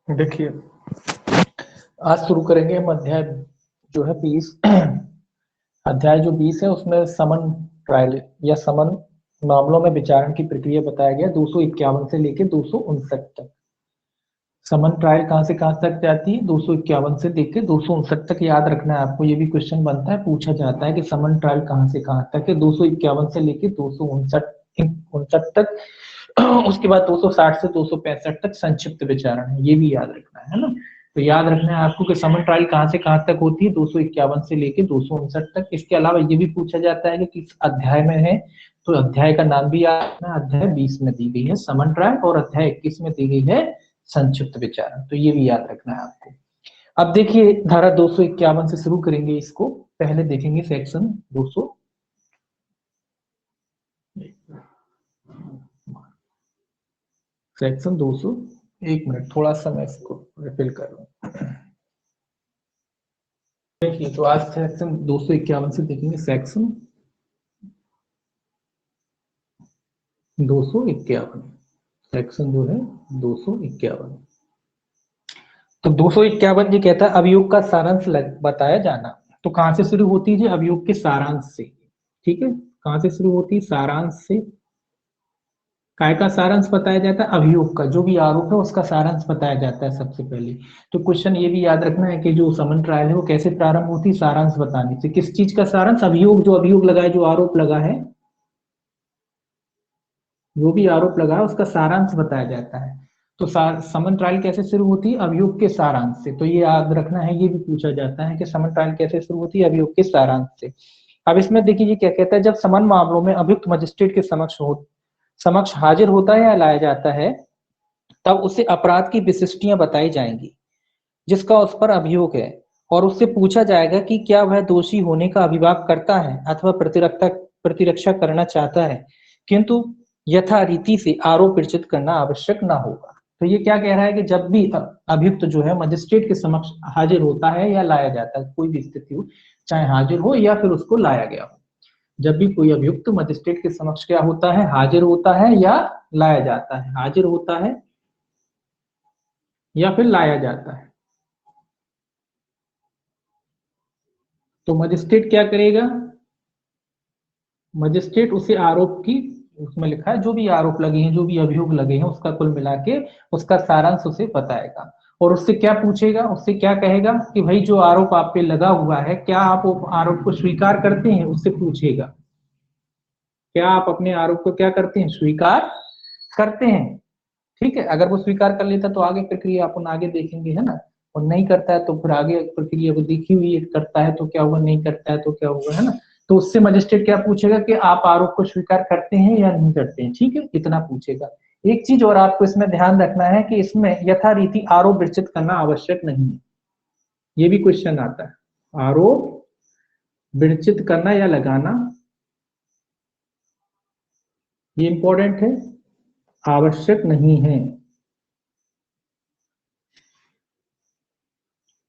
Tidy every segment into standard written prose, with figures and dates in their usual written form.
देखिए, आज शुरू करेंगे हम अध्याय जो है 20। अध्याय जो 20 है उसमें समन ट्रायल या समन मामलों में विचारण की प्रक्रिया बताया गया 251 से लेकर 259 तक। समन ट्रायल कहां से कहां तक जाती है? 251 से लेकर 259 तक। याद रखना है आपको, ये भी क्वेश्चन बनता है, पूछा जाता है कि समन ट्रायल कहां से कहां तक है। 251 से लेकर 259 तक। उसके बाद 260 से 265 तक संक्षिप्त विचारण है, ये भी याद रखना है ना। तो याद रखना है आपको कि समन ट्रायल कहां से कहां तक होती है, 251 से लेकर 259 तक। इसके अलावा ये भी पूछा जाता है कि किस अध्याय में है, तो अध्याय का नाम भी याद रखना। अध्याय 20 में दी गई है समन ट्रायल और अध्याय 21 में दी गई है संक्षिप्त विचारण, तो ये भी याद रखना है आपको। अब देखिए, धारा 251 से शुरू करेंगे इसको। पहले देखेंगे सेक्शन 200 सेक्शन 200। एक मिनट, थोड़ा सा मैं इसको रिफिल कर लूं। देखिए, तो आज सेक्शन 251 से देखेंगे सेक्शन 251। सेक्शन जो है 251। तो 251 ये कहता है अभियोग का सारांश बताया जाना। तो कहां से शुरू होती है? अभियोग के सारांश से। ठीक है, कहां से शुरू होती है? सारांश से। काय का सारांश बताया जाता है? अभियोग का, जो भी आरोप है उसका सारांश बताया जाता है सबसे पहले। तो क्वेश्चन ये भी याद रखना है कि जो समन ट्रायल है वो कैसे प्रारंभ होती है? सारांश बताने से। किस चीज का सारांश? अभियोग, जो अभियोग लगा है, जो आरोप लगा है, जो भी आरोप लगा है उसका सारांश बताया जाता है। तो समन ट्रायल कैसे शुरू होती है? अभियोग के सारांश से। तो ये याद रखना है, ये भी पूछा जाता है कि समन ट्रायल कैसे शुरू होती है? अभियोग के सारांश से। अब इसमें देखिए ये क्या कहता है, जब समन मामलों में अभियुक्त मजिस्ट्रेट के समक्ष हाजिर होता है या लाया जाता है, तब उसे अपराध की विशिष्टियां बताई जाएंगी जिसका उस पर अभियोग है, और उससे पूछा जाएगा कि क्या वह दोषी होने का अभिभाव करता है अथवा प्रतिरक्षा करना चाहता है, किंतु यथारीति से आरोप विरचित करना आवश्यक न होगा। तो ये क्या कह रहा है कि जब भी अभियुक्त जो है मजिस्ट्रेट के समक्ष हाजिर होता है या लाया जाता है, कोई भी स्थिति हो, चाहे हाजिर हो या फिर उसको लाया गया हो, जब भी कोई अभियुक्त मजिस्ट्रेट के समक्ष क्या होता है? हाजिर होता है या लाया जाता है, हाजिर होता है या फिर लाया जाता है, तो मजिस्ट्रेट क्या करेगा? मजिस्ट्रेट उसे आरोप की, उसमें लिखा है जो भी आरोप लगे हैं, जो भी अभियोग लगे हैं, उसका कुल मिला के उसका सारांश उसे बताएगा। और उससे क्या पूछेगा? उससे क्या कहेगा कि भाई जो आरोप आप पे लगा हुआ है, क्या आप वो आरोप को स्वीकार करते हैं? उससे पूछेगा क्या आप अपने आरोप को क्या करते हैं? स्वीकार करते हैं। ठीक है, अगर वो स्वीकार कर लेता तो आगे प्रक्रिया अपन आगे देखेंगे, है ना। और नहीं करता है तो फिर आगे प्रक्रिया वो देखी हुई है, करता है तो क्या होगा, नहीं करता है तो क्या होगा, है ना। तो उससे मजिस्ट्रेट क्या पूछेगा कि आप आरोप को स्वीकार करते हैं या नहीं करते हैं। ठीक है, इतना पूछेगा। एक चीज और आपको इसमें ध्यान रखना है कि इसमें यथारीति आरोप विरचित करना आवश्यक नहीं है। ये भी क्वेश्चन आता है, आरोप विरचित करना या लगाना, ये इंपॉर्टेंट है, आवश्यक नहीं है।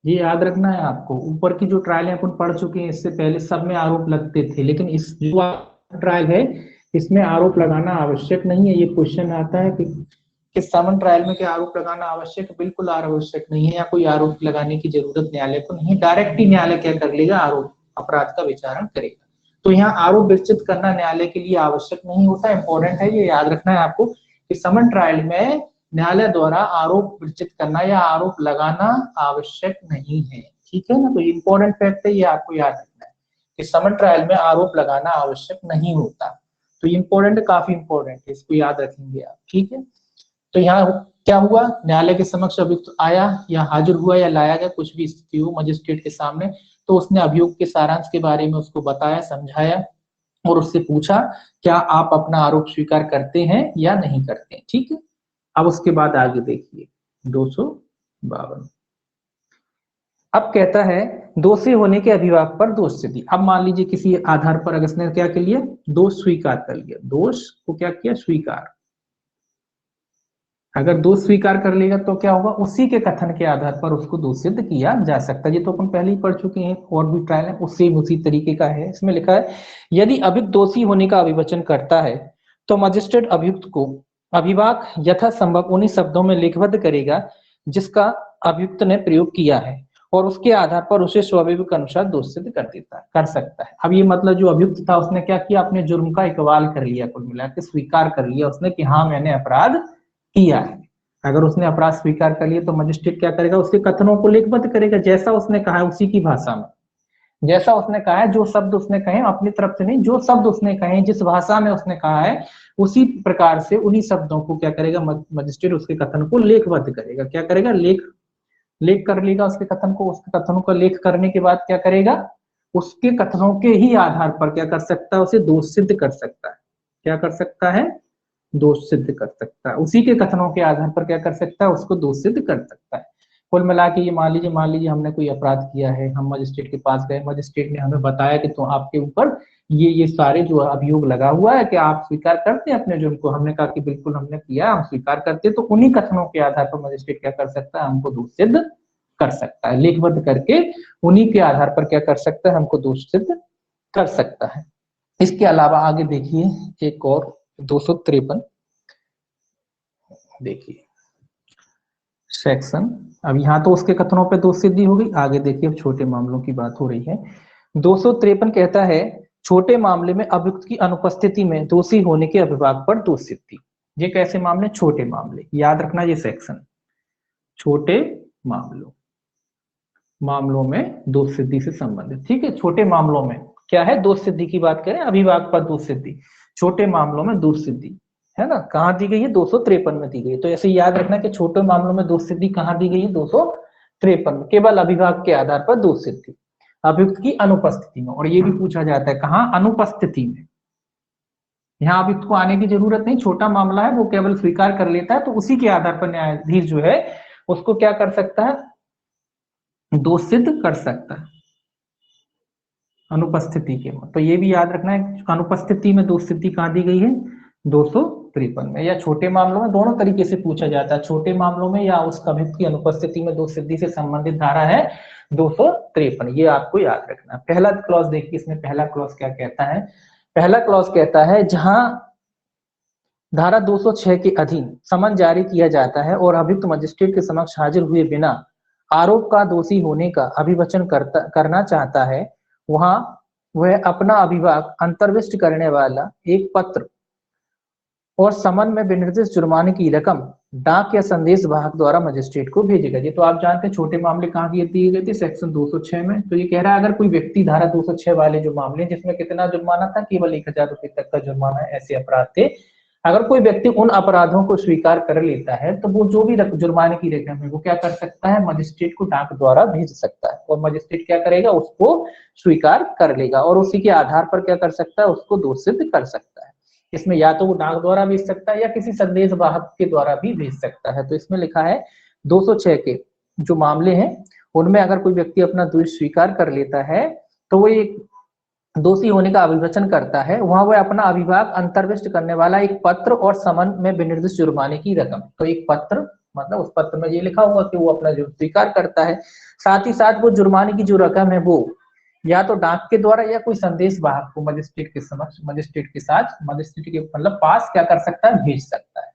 ये याद रखना है आपको। ऊपर की जो ट्रायल है अपन पढ़ चुके हैं, इससे पहले सब में आरोप लगते थे, लेकिन इस जो ट्रायल है इसमें आरोप लगाना आवश्यक नहीं है। ये क्वेश्चन आता है कि समन ट्रायल में क्या आरोप लगाना आवश्यक? बिल्कुल आवश्यक नहीं है, या कोई आरोप लगाने की जरूरत न्यायालय को नहीं। डायरेक्ट ही न्यायालय क्या कर लेगा? आरोप, अपराध का विचारण करेगा। तो यहाँ आरोप विरचित करना न्यायालय के लिए आवश्यक नहीं होता। इंपॉर्टेंट है, ये याद रखना है आपको कि समन ट्रायल में न्यायालय द्वारा आरोप विरचित करना या आरोप लगाना आवश्यक नहीं है। ठीक है ना, तो इंपॉर्टेंट फैक्ट है, ये आपको याद रखना है कि समन ट्रायल में आरोप लगाना आवश्यक नहीं होता। तो इंपॉर्टेंट, काफी इंपॉर्टेंट है, इसको याद रखेंगे आप। ठीक है, तो यहाँ क्या हुआ? न्यायालय के समक्ष अभियुक्त आया या हाजिर हुआ या लाया गया, कुछ भी स्थिति हो मजिस्ट्रेट के सामने, तो उसने अभियोग के सारांश के बारे में उसको बताया, समझाया, और उससे पूछा क्या आप अपना आरोप स्वीकार करते हैं या नहीं करते हैं। ठीक है, अब उसके बाद आगे देखिए 252। अब कहता है दोषी होने के अभिभाव पर दोष सिद्धि। अब मान लीजिए किसी आधार पर अगर इसने क्या कर लिया? दोष स्वीकार कर लिया, दोष को क्या किया? स्वीकार। अगर दोष स्वीकार कर लेगा तो क्या होगा? उसी के कथन के आधार पर उसको दोष सिद्ध किया जा सकता है। ये तो अपन पहले ही पढ़ चुके हैं, और भी ट्रायल है उससे उसी तरीके का है। इसमें लिखा है यदि अभियुक्त दोषी होने का अभिवचन करता है तो मजिस्ट्रेट अभियुक्त को अभिभाग यथासंभव उन्हीं शब्दों में लिखबद्ध करेगा जिसका अभियुक्त ने प्रयोग किया है और उसके आधार पर उसे स्वाभाविक अनुसार दोष सिद्ध कर देता है, कर सकता है। अब ये मतलब जो अभियुक्त था उसने क्या किया, अपने जुर्म का इकबाल कर लिया, कुल मिला के स्वीकार कर लिया उसने कि हाँ मैंने अपराध किया है। अगर उसने अपराध स्वीकार कर लिया तो मजिस्ट्रेट क्या करेगा, उसके कथनों को लेखबद्ध करेगा, जैसा उसने कहा है उसी की भाषा में, जैसा उसने कहा है, जो शब्द उसने कहे अपनी तरफ से नहीं, जो शब्द उसने कहे जिस भाषा में उसने कहा है उसी प्रकार से उन्हीं शब्दों को क्या करेगा मजिस्ट्रेट उसके कथन को लेखबद्ध करेगा। क्या करेगा, लेख कर लेगा उसके कथन को। उसके कथनों का लेख करने के बाद क्या करेगा, उसके कथनों के ही आधार पर क्या कर सकता है, उसे दोष सिद्ध कर सकता है। क्या कर सकता है, दोष सिद्ध कर सकता है। उसी के कथनों के आधार पर क्या कर सकता है, उसको दोष सिद्ध कर सकता है। कुल मिला के ये मान लीजिए हमने कोई अपराध किया है, हम मजिस्ट्रेट के पास गए, मजिस्ट्रेट ने हमें बताया कि तो आपके ऊपर ये सारे जो अभियोग लगा हुआ है कि आप स्वीकार करते हैं अपने जुर्म को। हमने कहा कि बिल्कुल हमने किया, हम स्वीकार करते हैं। तो उन्हीं कथनों के आधार पर मजिस्ट्रेट क्या कर सकता है, हमको दोष सिद्ध कर सकता है, लेखबद्ध करके उन्हीं के आधार पर क्या कर सकता है, हमको दोष सिद्ध कर सकता है। इसके अलावा आगे देखिए एक और 253 देखिए सेक्शन, अब यहाँ तो उसके कथनों पे दोष सिद्धि हो गई, आगे देखिए छोटे मामलों की बात हो रही है। 253 कहता है छोटे मामले में अभियुक्त की अनुपस्थिति में दोषी होने के अभिभाग पर दोष सिद्धि। ये कैसे मामले, छोटे मामले, याद रखना ये सेक्शन, छोटे मामलों में दोष सिद्धि से संबंधित। ठीक है, छोटे मामलों में क्या है, दोष सिद्धि की बात करें, अभिभाग पर दोष सिद्धि, छोटे मामलों में दोष सिद्धि है ना, कहाँ दी गई है, 253 में दी गई है। तो ऐसे याद रखना कि छोटे मामलों में दोष सिद्धि कहाँ दी गई है, 253 में, केवल अभिभाग के आधार पर दोष सिद्धि अभियुक्त की अनुपस्थिति में। और ये भी पूछा जाता है कहाँ, अनुपस्थिति में। यहाँ अभियुक्त को आने की जरूरत नहीं, छोटा मामला है, वो केवल स्वीकार कर लेता है, तो उसी के आधार पर न्यायाधीश जो है उसको क्या कर सकता है, दोष सिद्ध कर सकता है अनुपस्थिति के। तो ये भी याद रखना है, अनुपस्थिति में दोष सिद्धि कहाँ दी गई है, 253 में। या छोटे मामलों में, दोनों तरीके से पूछा जाता है, छोटे मामलों में या उस अभियुक्त की अनुपस्थिति में दोष सिद्धि से संबंधित धारा है 253, ये आपको याद रखना। पहला क्लॉज देखिए, इसमें पहला क्लॉज क्या कहता है, पहला क्लॉज कहता है जहां धारा 206 के अधीन समन जारी किया जाता है और अभियुक्त मजिस्ट्रेट के समक्ष हाजिर हुए बिना आरोप का दोषी होने का अभिवचन करना चाहता है, वहां वह अपना अभिभाग अंतर्विष्ट करने वाला एक पत्र और समन में विनिर्दिष्ट जुर्माने की रकम डाक या संदेश वाहक द्वारा मजिस्ट्रेट को भेजेगा। ये तो आप जानते हैं छोटे मामले कहाँ दिए गए थे, सेक्शन 206 में। तो ये कह रहा है अगर कोई व्यक्ति धारा 206 वाले जो मामले जिसमें कितना जुर्माना था, केवल 1000 रुपए तक का जुर्माना, ऐसे अपराध थे, अगर कोई व्यक्ति उन अपराधों को स्वीकार कर लेता है तो वो जो भी जुर्माने की रकम है वो क्या कर सकता है, मजिस्ट्रेट को डाक द्वारा भेज सकता है, और मजिस्ट्रेट क्या करेगा, उसको स्वीकार कर लेगा और उसी के आधार पर क्या कर सकता है, उसको दोष सिद्ध कर सकता है। इसमें या तो वो डाक द्वारा भेज सकता है या किसी संदेश वाहक के द्वारा भी भेज सकता है। तो इसमें लिखा है 206 के जो मामले हैं उनमें अगर कोई व्यक्ति अपना दोष स्वीकार कर लेता है तो वो एक दोषी होने का अभिवचन करता है, वहां वह अपना अभिभाग अंतर्विष्ट करने वाला एक पत्र और समन में विनिर्दिष्ट जुर्माने की रकम। तो एक पत्र मतलब उस पत्र में ये लिखा होगा कि वो अपना जुर्म स्वीकार करता है, साथ ही साथ वो जुर्माने की जो रकम है वो या तो डाक के द्वारा या कोई संदेश वाहक को मजिस्ट्रेट के समक्ष, मजिस्ट्रेट के साथ, मजिस्ट्रेट के मतलब पास क्या कर सकता है, भेज सकता है।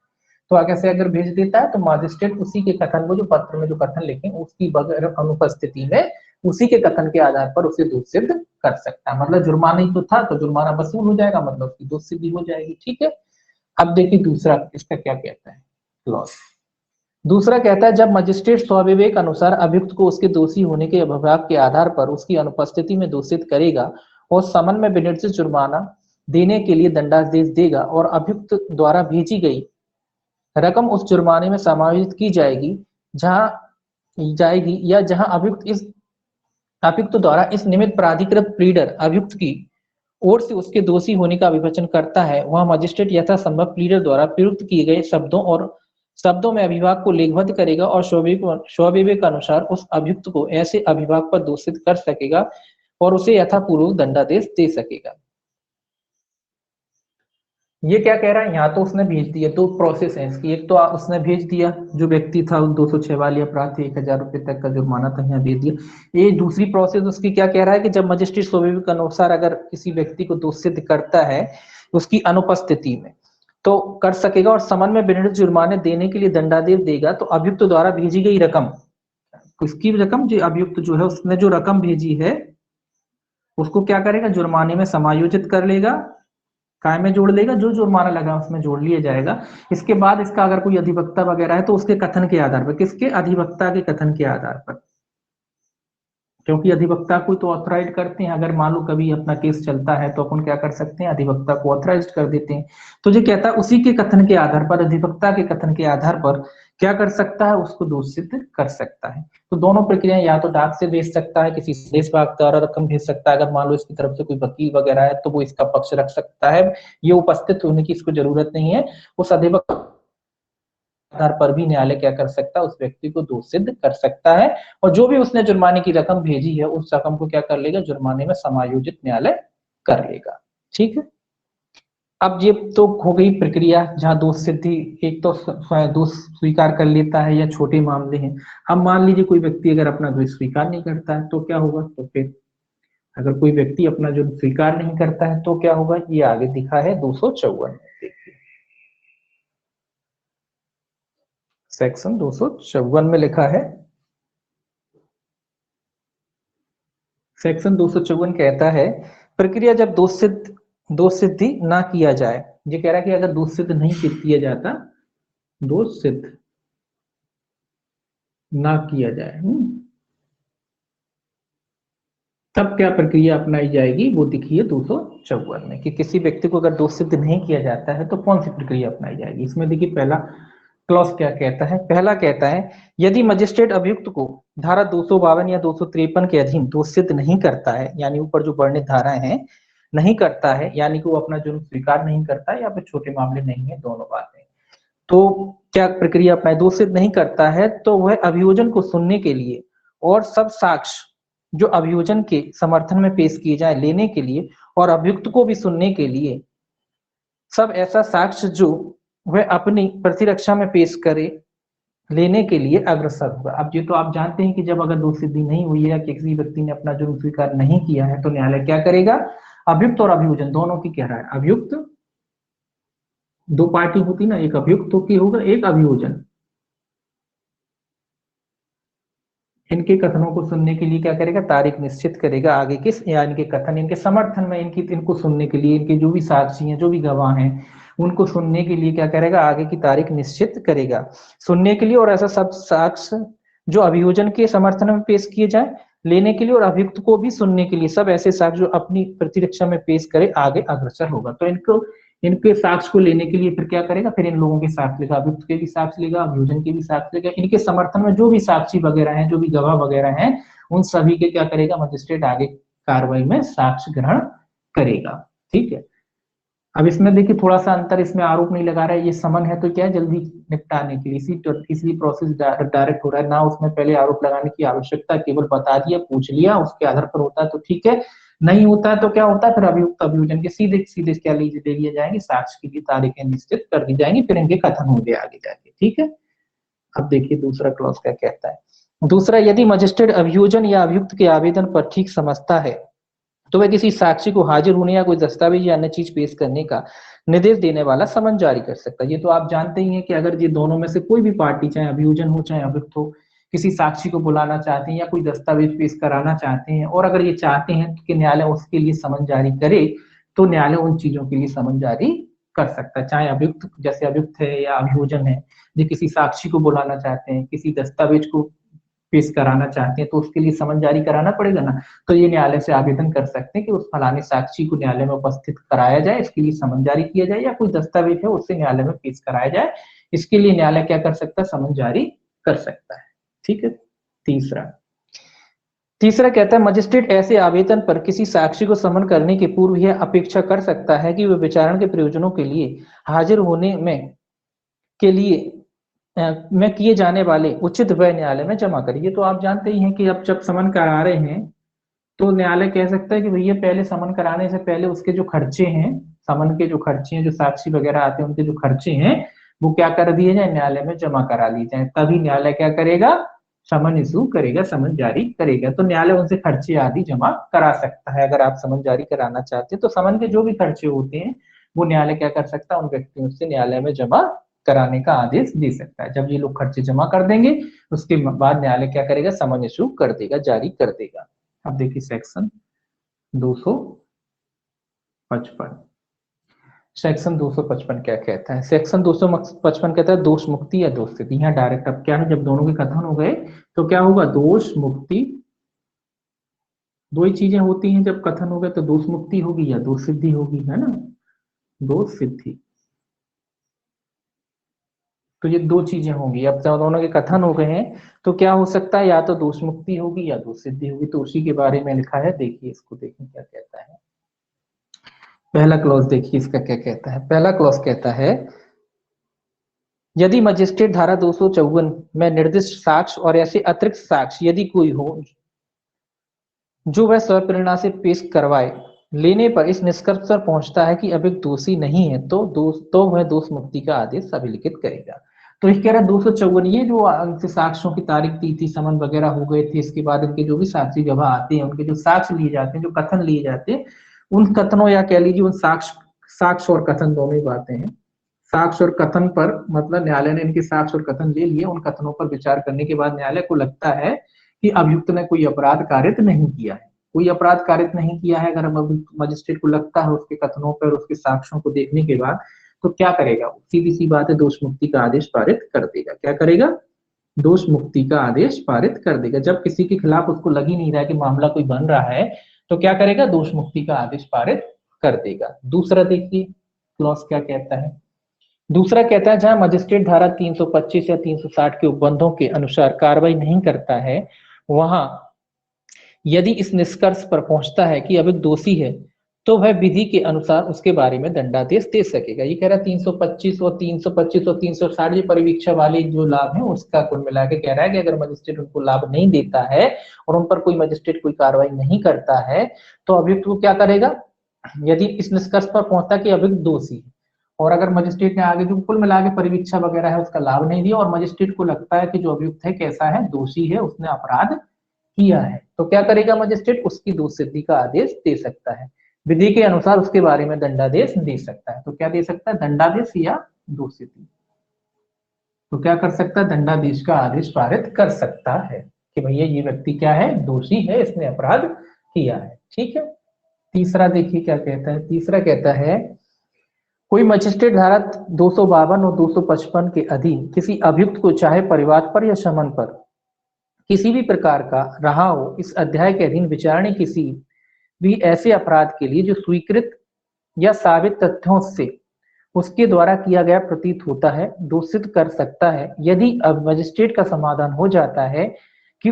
तो आगे से अगर भेज देता है तो मजिस्ट्रेट उसी के कथन को, जो पत्र में जो कथन लिखे उसकी बगैर अनुपस्थिति में उसी के कथन के आधार पर उसे दोष सिद्ध कर सकता है। मतलब जुर्माना ही तो था तो जुर्माना वसूल हो जाएगा, मतलब उसकी दोष सिद्धि हो जाएगी। ठीक है, अब देखिए दूसरा इसका क्या कहता है क्लॉज। दूसरा कहता है जब मजिस्ट्रेट स्वविवेक अनुसार अभियुक्त को उसके दोषी होने के अभिभाग के आधार पर उसकी अनुपस्थिति में दोषित करेगा और समन में विनिर्दिष्ट जुर्माना देने के लिए दंडादेश देगा और अभियुक्त द्वारा भेजी गई रकम उस जुर्माने में समायोजित की जाएगी या जहां अभियुक्त द्वारा इस निमित्त प्राधिकृत प्लीडर अभियुक्त की ओर से उसके दोषी होने का विवेचन करता है, वहां मजिस्ट्रेट यथासंभव प्लीडर द्वारा प्रयुक्त किए गए शब्दों में अभिभाग को लेखबद्ध करेगा और स्वविवेक अनुसार उस अभियुक्त को ऐसे अभिभाग पर दोषित कर सकेगा और उसे यथापूर्वक दंडादेश दे सकेगा। ये क्या कह रहा है, यहाँ तो उसने भेज दिया, दो प्रोसेस है इसकी। एक तो उसने भेज दिया, जो व्यक्ति था 206 वाली अपराध थे 1000 रुपए तक का जुर्माना था, यहाँ दे दिया। ये दूसरी प्रोसेस उसकी क्या कह रहा है कि जब मजिस्ट्रेट स्वविवेक अनुसार अगर किसी व्यक्ति को दोषित करता है उसकी अनुपस्थिति में, तो कर सकेगा, और समन में विनिर्दिष्ट जुर्माने देने के लिए दंडादेश देगा तो अभियुक्त द्वारा भेजी गई रकम, किसकी रकम, जो अभियुक्त जो है उसने जो रकम भेजी है उसको क्या करेगा, जुर्माने में समायोजित कर लेगा, काय में जोड़ लेगा, जो जुर्माना लगा उसमें जोड़ लिया जाएगा। इसके बाद इसका अगर कोई अधिवक्ता वगैरह है तो उसके कथन के आधार पर, किसके, अधिवक्ता के कथन के आधार पर, क्योंकि अधिवक्ता को तो ऑथराइज करते हैं, अगर मान लो कभी अपना केस चलता है तो अपन क्या कर सकते हैं, अधिवक्ता को ऑथराइज कर देते हैं। तो ये कहता है उसी के कथन के आधार पर, अधिवक्ता के कथन के आधार पर क्या कर सकता है, उसको दोष सिद्ध कर सकता है। तो दोनों प्रक्रियाएं, या तो डाक से भेज सकता है, किसी संदेश वाहक द्वारा रकम भेज सकता है, अगर मान लो इसकी तरफ से कोई वकील वगैरह है तो वो इसका पक्ष रख सकता है, ये उपस्थित होने की इसको जरूरत नहीं है, उस अधिवक्ता आधार पर भी न्यायालय क्या कर सकता है, उस व्यक्ति को दोष सिद्ध कर सकता है, और जो भी उसने जुर्माने की रकम भेजी है उस रकम को क्या कर लेगा, जुर्माने में समायोजित न्यायालय कर लेगा। ठीक है, अब ये तो हो गई प्रक्रिया जहां दोष सिद्धि, एक तो दोष स्वीकार कर लेता है या छोटे मामले हैं। अब मान लीजिए कोई व्यक्ति अगर अपना दोष स्वीकार नहीं करता है तो क्या होगा, तो फिर अगर कोई व्यक्ति अपना जो स्वीकार नहीं करता है तो क्या होगा, ये आगे दिखा है 254 में, सेक्शन 254 में लिखा है, सेक्शन 254 कहता है प्रक्रिया जब दोष सिद्धि ना किया जाए, ये कह रहा है कि अगर दोष सिद्ध नहीं किया जाता, दोष सिद्ध ना किया जाए, तब क्या प्रक्रिया अपनाई जाएगी, वो दिखिए 254 में, कि किसी व्यक्ति को अगर दोष सिद्ध नहीं किया जाता है तो कौन सी प्रक्रिया अपनाई जाएगी। इसमें देखिए पहला क्लॉज क्या कहता है, पहला कहता है यदि मजिस्ट्रेट अभियुक्त को धारा 252 या 253 के अधीन दोष सिद्ध नहीं करता है, यानी ऊपर जो वर्णित धाराएं हैं नहीं करता है, यानी कि वो अपना जुर्म स्वीकार नहीं करता है, या फिर छोटे मामले नहीं है, दोनों बातें, तो क्या प्रक्रिया अपनाए, दोष सिद्ध नहीं करता है तो वह अभियोजन को सुनने के लिए और सब साक्ष्य जो अभियोजन के समर्थन में पेश किए जाए लेने के लिए, और अभियुक्त को भी सुनने के लिए सब ऐसा साक्ष्य जो वह अपनी प्रतिरक्षा में पेश करे लेने के लिए अग्रसर होगा। अब ये तो आप जानते हैं कि जब अगर दोष सिद्धि नहीं हुई है, कि किसी व्यक्ति ने अपना जुर्म स्वीकार नहीं किया है, तो न्यायालय क्या करेगा, अभियुक्त और अभियोजन दोनों की कह रहा है, अभियुक्त दो पार्टी होती ना, एक अभियुक्त की होगा, एक अभियोजन, इनके कथनों को सुनने के लिए क्या करेगा, तारीख निश्चित करेगा आगे किस, या इनके कथन इनके समर्थन में, इनको सुनने के लिए, इनके जो भी साक्षी हैं, जो भी गवाह हैं, उनको सुनने के लिए क्या करेगा, आगे की तारीख निश्चित करेगा सुनने के लिए, और ऐसा सब साक्ष्य जो अभियोजन के समर्थन में पेश किए जाए लेने के लिए, और अभियुक्त को भी सुनने के लिए सब ऐसे साक्ष्य जो अपनी प्रतिरक्षा में पेश करे आगे अग्रसर होगा। तो इनके साक्ष्य को लेने के लिए फिर क्या करेगा, फिर इन लोगों के साक्ष्य लेगा, अभियुक्त के भी साक्ष्य लेगा, अभियोजन के भी साक्ष्य लेगा, इनके समर्थन में जो भी साक्षी वगैरह हैं, जो भी गवाह वगैरह हैं, उन सभी के क्या करेगा, मजिस्ट्रेट आगे कार्रवाई में साक्ष्य ग्रहण करेगा। ठीक है, अब इसमें देखिए थोड़ा सा अंतर, इसमें आरोप नहीं लगा रहा है, ये समन है तो क्या है, जल्दी निपटाने के लिए इसी प्रोसेस डायरेक्ट हो रहा है ना, उसमें पहले आरोप लगाने की आवश्यकता, केवल बता दिया, पूछ लिया, उसके आधार पर होता है तो ठीक है, नहीं होता है तो क्या होता है, फिर अभियुक्त अभियोजन के सीधे सीधे क्या ले लिए जाएंगे, साक्ष्य की तारीखें निश्चित कर दी जाएंगी, फिर इनके कथन होंगे आगे जाके। ठीक है, अब देखिए दूसरा क्लॉज क्या कहता है। दूसरा, यदि मजिस्ट्रेट अभियोजन या अभियुक्त के आवेदन पर ठीक समझता है तो वह किसी साक्षी को हाजिर होने या कोई दस्तावेज या अन्य चीज पेश करने का निर्देश देने वाला समन जारी कर सकता है। ये तो आप जानते ही हैं कि अगर ये दोनों में से कोई भी पार्टी, चाहे अभियोजन हो चाहे अभियुक्त हो, किसी साक्षी को बुलाना चाहते हैं या कोई दस्तावेज पेश कराना चाहते हैं, और अगर ये चाहते हैं कि न्यायालय उसके लिए समन जारी करे, तो न्यायालय उन चीजों के लिए समन जारी कर सकता है, चाहे अभियुक्त, जैसे अभियुक्त है या अभियोजन है, जो किसी साक्षी को बुलाना चाहते हैं, किसी दस्तावेज को पेश कराना चाहते हैं, तो उसके लिए समन जारी कराना पड़ेगा ना, तो ये न्यायालय से आवेदन कर सकते हैं कि उस फलाने साक्षी को न्यायालय में उपस्थित कराया जाए, इसके लिए समन जारी किया जाए, या कोई दस्तावेज है उससे न्यायालय में पेश कराया जाए, इसके लिए न्यायालय क्या कर सकता है, समन जारी कर सकता है। ठीक है, तीसरा कहता है मजिस्ट्रेट ऐसे आवेदन पर किसी साक्षी को समन करने के पूर्व यह अपेक्षा कर सकता है कि वह विचारण के प्रयोजनों के लिए हाजिर होने में के लिए में किए जाने वाले उचित व्यय न्यायालय में जमा करिए। ये तो आप जानते ही हैं कि अब जब समन करा रहे हैं तो न्यायालय कह सकता है कि भैया पहले समन कराने से पहले उसके जो खर्चे हैं, समन के जो खर्चे हैं, जो साक्षी वगैरह आते हैं उनके जो खर्चे हैं वो क्या कर दिए जाए, न्यायालय में जमा करा ली जाए, तभी न्यायालय क्या करेगा, समन इशू करेगा, समन जारी करेगा। तो न्यायालय उनसे खर्चे आदि जमा करा सकता है। अगर आप समन जारी कराना चाहते हैं तो समन के जो भी खर्चे होते हैं वो न्यायालय क्या कर सकता है, उन व्यक्तियों से न्यायालय में जमा कराने का आदेश दे सकता है। जब ये लोग खर्चे जमा कर देंगे उसके बाद न्यायालय क्या करेगा, समन इशू कर देगा, जारी कर देगा। अब देखिए सेक्शन 255, सेक्शन 255 क्या कहता है। सेक्शन 255 कहता है दोष मुक्ति या दोष सिद्धि। यहाँ डायरेक्ट अब क्या है, जब दोनों के कथन हो गए तो क्या होगा, दोष मुक्ति, दो ही चीजें होती हैं जब कथन हो गए, तो दोष मुक्ति होगी या दोष सिद्धि होगी, है ना, दोष सिद्धि। तो ये दो चीजें होंगी। अब जब दोनों के कथन हो गए हैं तो क्या हो सकता है, या तो दोष मुक्ति होगी या दोष सिद्धि होगी। तो उसी के बारे में लिखा है, देखिए इसको, देखिए क्या कहता है। पहला क्लॉज देखिए इसका क्या कहता है। पहला क्लॉज कहता है, यदि मजिस्ट्रेट धारा 254 में निर्दिष्ट साक्ष्य और ऐसे अतिरिक्त साक्ष्य यदि कोई हो जो वह स्वप्रेरणा से पेश करवाए लेने पर इस निष्कर्ष पर पहुंचता है कि अभियुक्त दोषी नहीं है, तो वह दोष मुक्ति का आदेश अभिलिखित करेगा। तो ये कह रहा है 254, ये जो साक्ष्यों की तारीख तिथि समन वगैरह हो गए थे, इसके बाद इनके जो भी साक्षी गवाह आते हैं, उनके जो साक्ष्य लिए जाते हैं, जो कथन लिए जाते हैं, उन कथनों या कह लीजिए उन साक्ष्य और कथन दोनों ही बातें हैं। साक्ष्य और कथन पर मतलब न्यायालय ने इनके साक्ष्य और कथन ले लिए, उन कथनों पर विचार करने के बाद न्यायालय को लगता है कि अभियुक्त ने कोई अपराध कारित नहीं किया है, कोई अपराध कारित नहीं किया है। अगर मजिस्ट्रेट को लगता है उसके कथनों पर, उसके साक्ष्यों को देखने के बाद, तो क्या करेगा, सीधी सी बात है, दोष मुक्ति का आदेश पारित कर देगा। क्या करेगा, दोष मुक्ति का आदेश पारित कर देगा। जब किसी के खिलाफ उसको लग ही नहीं रहा है कि मामला कोई बन रहा है, तो क्या करेगा, दोष मुक्ति का आदेश पारित कर देगा। दूसरा देखिए क्लॉज क्या कहता है। दूसरा कहता है, जहां मजिस्ट्रेट धारा 325 या 360 के उपबंधों के अनुसार कार्रवाई नहीं करता है, वहां यदि इस निष्कर्ष पर पहुंचता है कि अभियुक्त दोषी है, तो वह विधि के अनुसार उसके बारे में दंडादेश दे सकेगा। ये कह रहा है 325 और 360 ये परिवीक्षा वाले जो लाभ है उसका कुल मिला के कह रहा है कि अगर मजिस्ट्रेट उनको लाभ नहीं देता है और उन पर कोई मजिस्ट्रेट कोई कार्रवाई नहीं करता है, तो अभियुक्त को क्या करेगा, यदि इस निष्कर्ष पर पहुंचता कि अभियुक्त दोषी है, और अगर मजिस्ट्रेट ने आगे जो कुल मिला के परिवीक्षा वगैरह है उसका लाभ नहीं दिया, और मजिस्ट्रेट को लगता है कि जो अभियुक्त है कैसा है, दोषी है, उसने अपराध किया है, तो क्या करेगा मजिस्ट्रेट, उसकी दोष सिद्धि का आदेश दे सकता है, विधि के अनुसार उसके बारे में दंडादेश दे सकता है। तो क्या दे सकता है, दंडादेश या दोष सिद्धि। तो क्या कर सकता है, दंडादेश का आदेश पारित कर सकता है कि भैया ये व्यक्ति क्या है, दोषी है, इसने अपराध किया है। ठीक है। तीसरा देखिए क्या कहता है। तीसरा कहता है, कोई मजिस्ट्रेट धारा 252 और 255 के अधीन किसी अभियुक्त को चाहे परिवाद पर या शमन पर किसी भी प्रकार का रहा हो, इस अध्याय के अधीन विचारणीय किसी भी ऐसे अपराध के लिए जो स्वीकृत या साबित तथ्यों से उसके द्वारा किया गया प्रतीत होता है, दोषित कर सकता है, यदि अब मजिस्ट्रेट का समाधान हो जाता है कि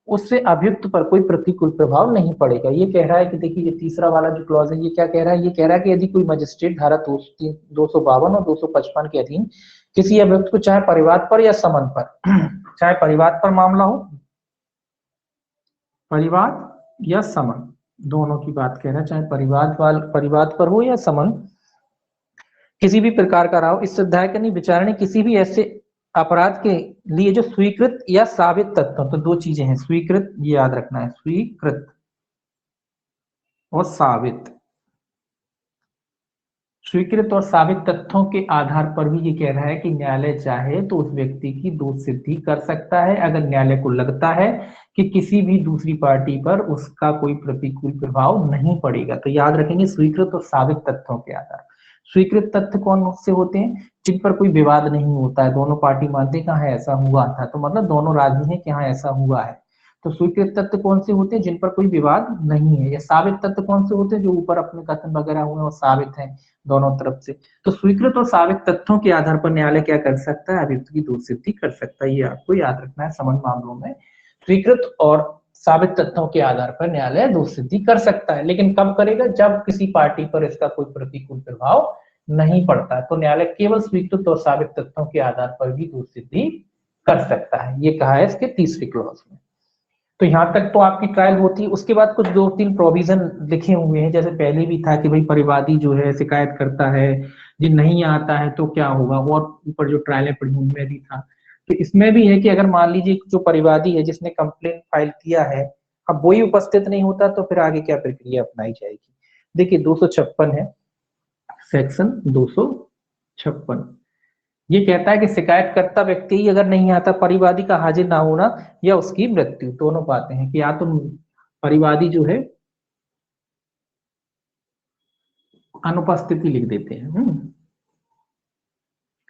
उससे अभियुक्त पर कोई प्रतिकूल प्रभाव नहीं पड़ेगा। ये कह रहा है कि देखिए, ये तीसरा वाला जो क्लॉज है ये क्या कह रहा है, ये कह रहा है कि यदि कोई मजिस्ट्रेट धारा 252 और 255 के अधीन किसी अभियुक्त को चाहे परिवाद पर या समन पर चाहे परिवाद पर मामला हो, परिवाद या समन दोनों की बात कह रहा है, चाहे परिवाद पर हो या समन किसी भी प्रकार का रहा हो, इस अध्याय के विचारणे किसी भी ऐसे अपराध के लिए जो स्वीकृत या साबित तथ्यों, तो दो चीजें हैं, स्वीकृत, ये याद रखना है, स्वीकृत और साबित। स्वीकृत और साबित तथ्यों के आधार पर भी ये कह रहा है कि न्यायालय चाहे तो उस व्यक्ति की दोष सिद्धि कर सकता है, अगर न्यायालय को लगता है कि किसी भी दूसरी पार्टी पर उसका कोई प्रतिकूल प्रभाव नहीं पड़ेगा। तो याद रखेंगे, स्वीकृत और साबित तथ्यों के आधार। स्वीकृत तथ्य कौन से होते हैं, जिन पर कोई विवाद नहीं होता है, दोनों पार्टी मानते हैं हाँ ऐसा हुआ था, तो मतलब दोनों राजी हैं कि हाँ ऐसा हुआ है। तो स्वीकृत तथ्य कौन से होते हैं, जिन पर कोई विवाद नहीं है। या साबित तथ्य कौन से होते हैं, जो ऊपर अपने कथन वगैरह हुए और साबित हैं दोनों तरफ से। तो स्वीकृत और साबित तथ्यों के आधार पर न्यायालय क्या कर सकता है, अभियुक्त की दोष सिद्धि कर सकता है। ये आपको याद रखना है, समन मामलों में स्वीकृत और साबित तथ्यों के आधार पर न्यायालय दोष सिद्धि कर सकता है, लेकिन कब करेगा, जब किसी पार्टी पर इसका कोई प्रतिकूल प्रभाव नहीं पड़ता, तो न्यायालय केवल स्वीकृत और साबित तथ्यों के आधार पर भी दोष सिद्धि कर सकता है। ये कहा है इसके तीसरी क्लॉज में। तो यहां तक तो आपकी ट्रायल होती है। उसके बाद कुछ 2-3 प्रोविजन लिखे हुए हैं, जैसे पहले भी था कि भाई परिवादी जो है शिकायत करता है, जिन नहीं आता है तो क्या होगा, और ऊपर जो ट्रायलें पड़ी उनमें भी था। तो इसमें भी है कि अगर मान लीजिए जो परिवादी है जिसने कंप्लेंट फाइल किया है, अब वही उपस्थित नहीं होता, तो फिर आगे क्या प्रक्रिया अपनाई जाएगी। देखिए 256 है सेक्शन 256 ये कहता है कि शिकायतकर्ता व्यक्ति ही अगर नहीं आता, परिवादी का हाजिर ना होना या उसकी मृत्यु, दोनों बातें हैं कि या तो परिवादी जो है अनुपस्थिति लिख देते हैं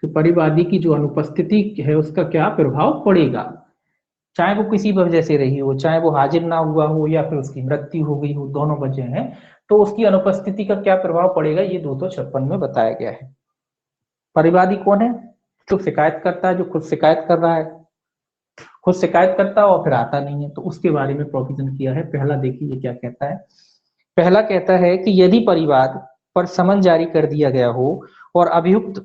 कि परिवादी की जो अनुपस्थिति है उसका क्या प्रभाव पड़ेगा, चाहे वो किसी भी वजह से रही हो, चाहे वो हाजिर ना हुआ हो या फिर उसकी मृत्यु हो गई हो, दोनों वजह हैं, तो उसकी अनुपस्थिति का क्या प्रभाव पड़ेगा ये 256 में बताया गया है। परिवादी कौन है? जो शिकायत करता है, जो खुद शिकायत कर रहा है, खुद शिकायत करता है और फिर आता नहीं है, तो उसके बारे में प्रोविजन किया है। पहला देखिए क्या कहता है। पहला कहता है कि यदि परिवाद पर समन जारी कर दिया गया हो और अभियुक्त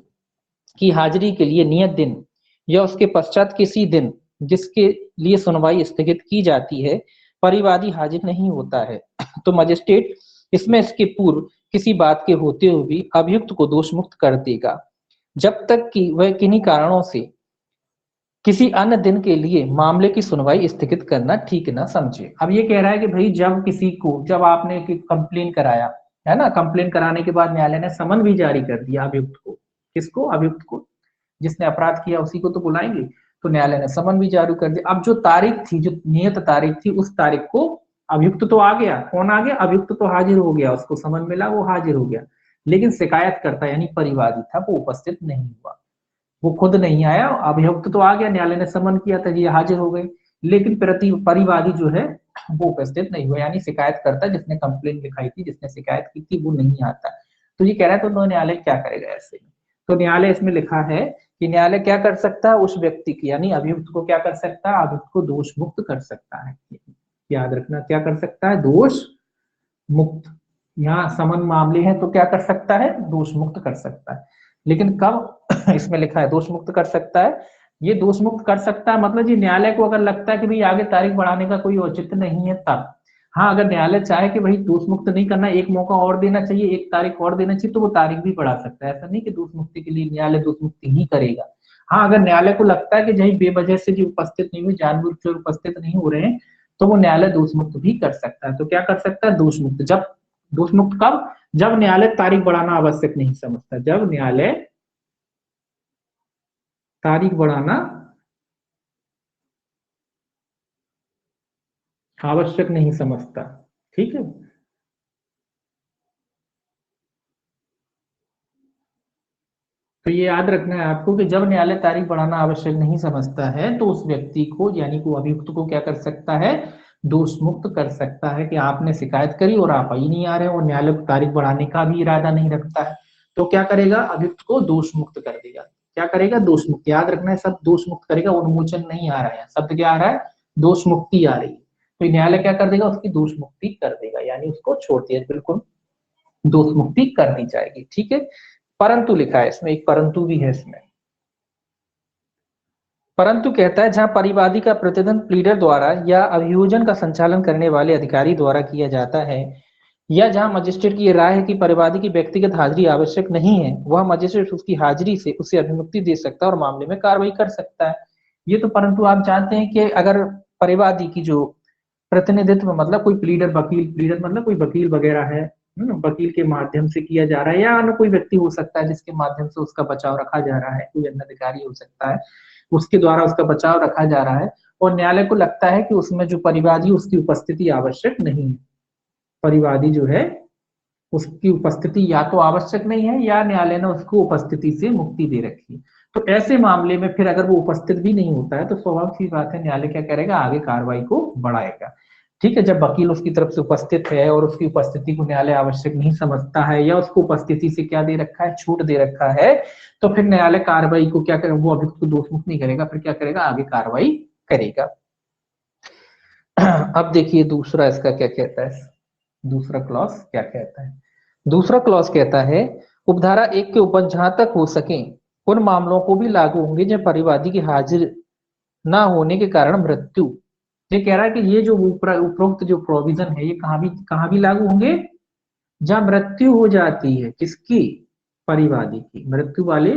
की हाजिरी के लिए नियत दिन या उसके पश्चात किसी दिन जिसके लिए सुनवाई स्थगित की जाती है परिवादी हाजिर नहीं होता है, तो मजिस्ट्रेट इसमें इसके पूर्व किसी बात के होते हुए भी अभियुक्त को दोष मुक्त कर देगा, जब तक कि वह किन्हीं कारणों से किसी अन्य दिन के लिए मामले की सुनवाई स्थगित करना ठीक ना समझे। अब ये कह रहा है कि भाई जब किसी को, जब आपने कंप्लेन कराया है ना, कंप्लेन कराने के बाद न्यायालय ने समन भी जारी कर दिया अभियुक्त को, किसको? अभियुक्त को, जिसने अपराध किया उसी को तो बुलाएंगे, तो न्यायालय ने समन भी जारी कर दिया। अब जो तारीख थी, जो नियत तारीख थी, उस तारीख को अभियुक्त तो आ गया, कौन आ गया? अभियुक्त तो हाजिर हो गया, उसको समन मिला, वो हाजिर हो गया, लेकिन शिकायत करता यानी परिवादी था वो उपस्थित नहीं हुआ, वो खुद नहीं आया। अभियुक्त तो आ गया, न्यायालय ने समन किया था, ये हाजिर हो गए, लेकिन परिवादी जो है वो उपस्थित नहीं हुआ, यानी शिकायत करता जिसने कंप्लेन लिखाई थी, जिसने शिकायत की थी, वो नहीं आता। तो ये कह रहा है तो न्यायालय क्या करेगा ऐसे में? तो न्यायालय इसमें लिखा है कि न्यायालय क्या कर सकता है, उस व्यक्ति की यानी अभियुक्त को क्या कर सकता है? अभियुक्त को दोष मुक्त कर सकता है। याद रखना, क्या कर सकता है? दोष मुक्त। यहाँ समन मामले हैं तो क्या कर सकता है? दोष मुक्त कर सकता है। लेकिन कब? इसमें लिखा है दोष मुक्त कर सकता है। ये दोष मुक्त कर सकता है मतलब ये न्यायालय को अगर लगता है कि भाई आगे तारीख बढ़ाने का कोई औचित्य नहीं है तब। हाँ, अगर न्यायालय चाहे कि भाई दोष मुक्त नहीं करना, एक मौका और देना चाहिए, एक तारीख और देना चाहिए, तो वो तारीख भी बढ़ा सकता है। ऐसा नहीं कि दोष मुक्ति के लिए न्यायालय दोष मुक्ति ही करेगा। हाँ, अगर न्यायालय को लगता है कि जही बेवजह से जो उपस्थित नहीं हुए, जानबूझकर उपस्थित नहीं हो रहे हैं, तो वो न्यायालय दोष मुक्त भी कर सकता है। तो क्या कर सकता है? दोष मुक्त। जब दोष मुक्त कब? जब न्यायालय तारीख बढ़ाना आवश्यक नहीं समझता, जब न्यायालय तारीख बढ़ाना आवश्यक नहीं समझता। ठीक है, तो ये याद रखना है आपको कि जब न्यायालय तारीख बढ़ाना आवश्यक नहीं समझता है तो उस व्यक्ति को यानी को अभियुक्त को क्या कर सकता है? दोष मुक्त कर सकता है कि आपने शिकायत करी और आप ही नहीं आ रहे और न्यायालय तारीख बढ़ाने का भी इरादा नहीं रखता है, तो क्या करेगा? अभियुक्त को दोष मुक्त कर देगा। क्या करेगा? दोष मुक्त। याद रखना है, सब दोष मुक्त करेगा, उन्मोचन नहीं आ रहा है, शब्द क्या आ रहा है? दोष मुक्ति आ रही है। तो न्यायालय क्या कर देगा? उसकी दोष मुक्ति कर देगा, यानी उसको छोड़ दिया, बिल्कुल दोष मुक्ति कर दी जाएगी। ठीक है, परंतु लिखा है इसमें, एक परंतु भी है इसमें। परंतु कहता है जहां परिवादी का प्रतिवेदन प्लीडर द्वारा या अभियोजन का संचालन करने वाले अधिकारी द्वारा किया जाता है या जहां मजिस्ट्रेट की राय है कि परिवादी की व्यक्तिगत हाजिरी आवश्यक नहीं है, वह मजिस्ट्रेट उसकी हाजिरी से उसे अभिमुक्ति दे सकता है और मामले में कार्रवाई कर सकता है। ये तो परंतु आप जानते हैं कि अगर परिवादी की जो प्रतिनिधित्व मतलब कोई प्लीडर, वकील, प्लीडर मतलब कोई वकील वगैरह है, वकील के माध्यम से किया जा रहा है या अन्य कोई व्यक्ति हो सकता है जिसके माध्यम से उसका बचाव रखा जा रहा है, कोई अन्य अधिकारी हो सकता है, उसके द्वारा उसका बचाव रखा जा रहा है और न्यायालय को लगता है कि उसमें जो परिवादी उसकी उपस्थिति आवश्यक नहीं है, परिवादी जो है उसकी उपस्थिति या तो आवश्यक नहीं है या न्यायालय ने उसको उपस्थिति से मुक्ति दे रखी है। तो ऐसे मामले में फिर अगर वो उपस्थित भी नहीं होता है तो स्वाभाविक सी बात है न्यायालय क्या करेगा? आगे कार्रवाई को बढ़ाएगा। ठीक है, जब वकील उसकी तरफ से उपस्थित है और उसकी उपस्थिति को न्यायालय आवश्यक नहीं समझता है या उसको उपस्थिति से क्या दे रखा है? छूट दे रखा है, तो फिर न्यायालय कार्रवाई को क्या करेगा? वो अभियुक्त को दोष मुक्त नहीं करेगा, फिर क्या करेगा? आगे कार्रवाई करेगा। अब देखिए दूसरा इसका क्या कहता है, दूसरा क्लॉज क्या कहता है। दूसरा क्लॉज कहता है उपधारा 1 के ऊपर जहां तक हो सके उन मामलों को भी लागू होंगे जब परिवादी की हाजिर ना होने के कारण मृत्यु। ये कह रहा है कि ये जो उपरोक्त जो प्रोविजन है ये कहां भी लागू होंगे? जहां मृत्यु हो जाती है, किसकी? परिवादी की। मृत्यु वाले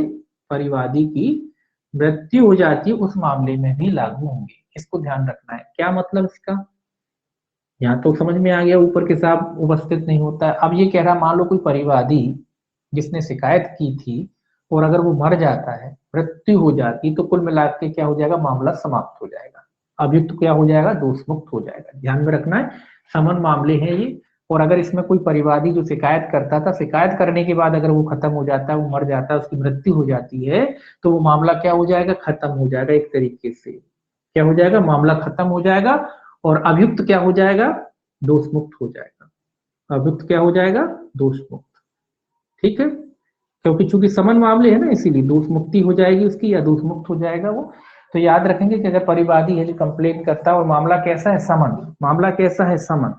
परिवादी की मृत्यु हो जाती है उस मामले में भी लागू होंगे। इसको ध्यान रखना है। क्या मतलब इसका? यहाँ तो समझ में आ गया, ऊपर के साथ उपस्थित नहीं होता है। अब ये कह रहा मान लो कोई परिवादी जिसने शिकायत की थी, और अगर वो मर जाता है, मृत्यु हो जाती, तो कुल मिला के क्या हो जाएगा, मामला समाप्त हो जाएगा, अभियुक्त क्या हो जाएगा, दोष मुक्त हो जाएगा। ध्यान में रखना है, समन मामले हैं ये। और अगर इसमें कोई परिवादी जो शिकायत करता था, शिकायत करने के बाद अगर वो खत्म हो जाता है, वो मर जाता है, उसकी मृत्यु हो जाती है, तो वो मामला क्या हो जाएगा, खत्म हो जाएगा। एक तरीके से क्या हो जाएगा, मामला खत्म हो जाएगा, और अभियुक्त क्या हो जाएगा, दोष मुक्त हो जाएगा। अभियुक्त क्या हो जाएगा, दोष मुक्त। ठीक है, क्योंकि चूंकि समन मामले है ना, इसीलिए दोष मुक्ति हो जाएगी उसकी, या दोष मुक्त हो जाएगा वो। तो याद रखेंगे कि अगर परिवादी है जो कंप्लेन करता है और मामला कैसा है, समन, मामला कैसा है, समन,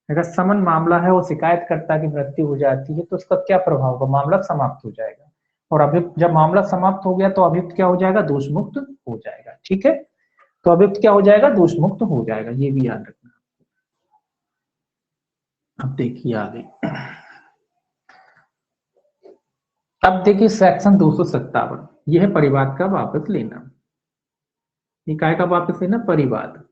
अगर समन मामला है और शिकायत करता की मृत्यु हो जाती है, तो उसका क्या प्रभाव होगा, मामला समाप्त हो जाएगा। और अभियुक्त, जब मामला समाप्त हो गया तो अभियुक्त क्या हो जाएगा, दोष मुक्त हो जाएगा। ठीक है, तो अभियुक्त क्या हो जाएगा, दोष मुक्त हो जाएगा, ये भी याद रखना। अब देखिए आगे, अब देखिए सेक्शन 257, यह है परिवाद का वापस लेना। निकाय का वापस लेना, परिवाद।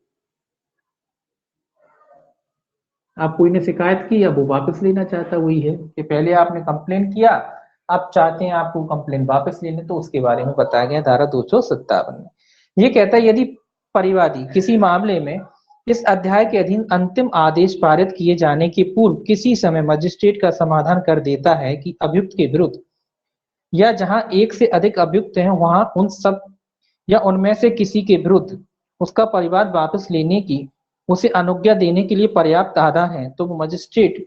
आप कोई ने शिकायत की, अब वो वापस लेना चाहता, वही है कि पहले आपने कंप्लेन किया, आप चाहते हैं आपको कंप्लेन वापस लेने, तो उसके बारे में बताया गया धारा 257 में। ये कहता है यदि परिवादी किसी मामले में इस अध्याय के अधीन अंतिम आदेश पारित किए जाने के पूर्व किसी समय मजिस्ट्रेट का समाधान कर देता है कि अभियुक्त के विरुद्ध, या जहां एक से अधिक अभियुक्त हैं वहां उन सब या उनमें से किसी के विरुद्ध उसका परिवाद वापस लेने की उसे अनुज्ञा देने के लिए पर्याप्त आधार है, तो वो मजिस्ट्रेट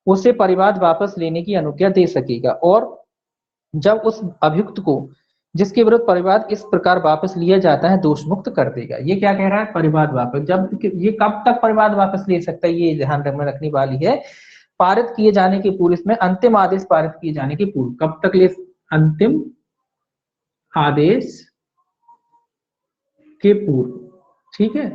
उसे परिवाद वापस लेने की अनुज्ञा दे सकेगा। और जब उस अभियुक्त को जिसके विरुद्ध परिवाद इस प्रकार वापस लिया जाता है, दोष मुक्त कर देगा। ये क्या कह रहा है, परिवाद वापस, जब ये कब तक परिवाद वापस ले सकता है, ये ध्यान में रखने वाली है। पारित किए जाने के पूर्व, इसमें अंतिम आदेश पारित किए जाने के पूर्व, कब तक ले, अंतिम आदेश के पूर्व। ठीक है,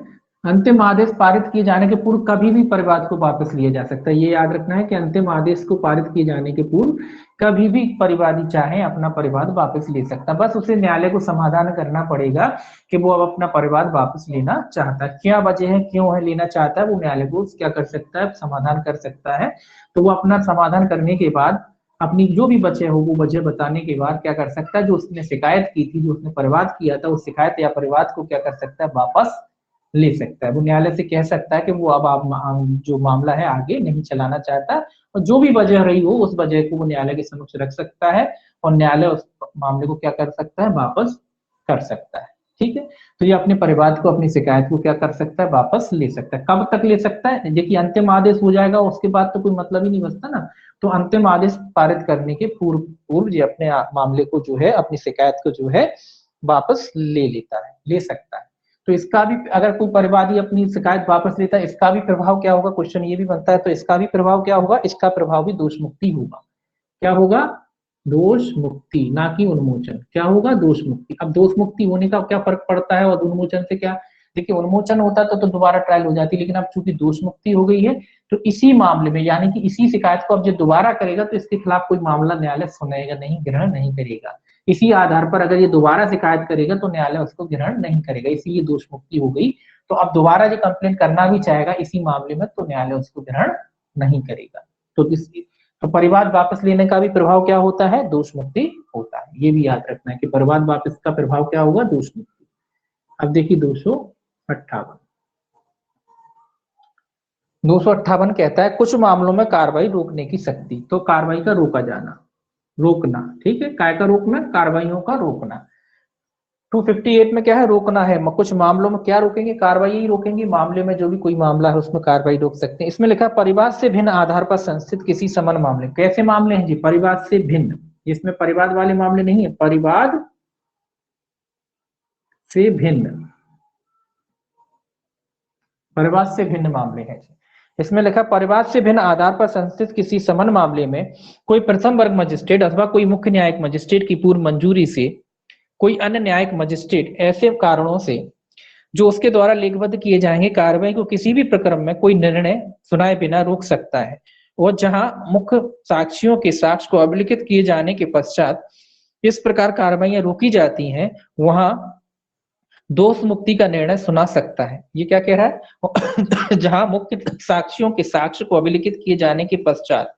अंतिम आदेश पारित किए जाने के पूर्व कभी भी परिवाद को वापस लिया जा सकता है। ये याद रखना है कि अंतिम आदेश को पारित किए जाने के पूर्व कभी भी परिवादी चाहे अपना परिवाद वापस ले सकता, बस उसे न्यायालय को समाधान करना पड़ेगा कि वो अब अपना परिवाद वापस लेना चाहता है, क्या वजह है, क्यों है लेना चाहता है, वो न्यायालय को क्या कर सकता है, समाधान कर सकता है। तो वो अपना समाधान करने के बाद अपनी जो भी वजह हो वो वजह बताने के बाद क्या कर सकता है, जो उसने शिकायत की थी, जो उसने परिवाद किया था, उस शिकायत या परिवाद को क्या कर सकता है, वापस ले सकता है। वो न्यायालय से कह सकता है कि वो अब आप जो मामला है आगे नहीं चलाना चाहता, और जो भी वजह रही हो उस वजह को वो न्यायालय के समक्ष रख सकता है, और न्यायालय उस मामले को क्या कर सकता है, वापस कर सकता है। ठीक है, तो ये अपने परिवाद को, अपनी शिकायत को क्या कर सकता है, वापस ले सकता है। कब तक ले सकता है, देखिए अंतिम आदेश हो जाएगा उसके बाद तो कोई मतलब ही नहीं बचता ना। तो अंतिम आदेश पारित करने के पूर्व ये अपने मामले को जो है, अपनी शिकायत को जो है वापस ले लेता है, ले सकता है। तो इसका भी, अगर कोई परिवादी अपनी शिकायत वापस लेता है, इसका भी प्रभाव क्या होगा, क्वेश्चन ये भी बनता है, तो इसका भी प्रभाव क्या होगा, इसका प्रभाव भी दोष मुक्ति होगा। क्या होगा, दोष मुक्ति, ना कि उन्मोचन। क्या होगा, दोष मुक्ति। अब दोष मुक्ति होने का क्या फर्क पड़ता है और उन्मोचन से क्या, देखिए उन्मोचन होता तो दोबारा ट्रायल हो जाती, लेकिन अब चूंकि दोष मुक्ति हो गई है, तो इसी मामले में, यानी कि इसी शिकायत को अब जो दोबारा करेगा तो इसके खिलाफ कोई मामला न्यायालय सुनेगा नहीं, ग्रहण नहीं करेगा। इसी आधार पर अगर ये दोबारा शिकायत करेगा तो न्यायालय उसको ग्रहण नहीं करेगा, इसीलिए दोष मुक्ति हो गई। तो अब दोबारा जो कंप्लेन करना भी चाहेगा इसी मामले में, तो न्यायालय उसको ग्रहण नहीं करेगा। तो परिवाद वापस लेने का भी प्रभाव क्या होता है, दोष मुक्ति होता है। ये भी याद रखना है कि परिवाद वापस का प्रभाव क्या होगा, दोष मुक्ति। अब देखिए 258, 258 कहता है कुछ मामलों में कार्रवाई रोकने की शक्ति। तो कार्रवाई का रोका जाना, रोकना। ठीक है, काय का रोकना, कार्रवाइयों का रोकना। 258 में क्या है, रोकना है। कुछ मामलों में क्या रोकेंगे, कार्रवाई ही रोकेंगे। मामले में जो भी कोई मामला है उसमें कार्रवाई रोक सकते हैं। इसमें लिखा परिवाद से भिन्न आधार पर संस्थित किसी समन मामले। कैसे मामले हैं जी, परिवाद से भिन्न, इसमें परिवाद वाले मामले नहीं है, परिवाद से भिन्न, परिवाद से भिन्न मामले हैं। इसमें लिखा परिवाद से भिन्न आधार पर संस्थित किसी समन मामले में कोई प्रथम वर्ग मजिस्ट्रेट अथवा कोई मुख्य न्यायिक मजिस्ट्रेट की पूर्व मंजूरी से कोई अन्य न्यायिक मजिस्ट्रेट ऐसे कारणों से जो उसके द्वारा लेखबद्ध किए जाएंगे कार्रवाई को किसी भी प्रकरण में कोई निर्णय सुनाए बिना रोक सकता है। और जहां मुख्य साक्षियों के साक्ष्य को अभिलिखित किए जाने के पश्चात इस प्रकार कार्रवाइयां रोकी जाती हैं, वहां दोष मुक्ति का निर्णय सुना सकता है। ये क्या कह रहा है जहां मुख्य साक्षियों के साक्ष्य को अभिलिखित किए जाने के पश्चात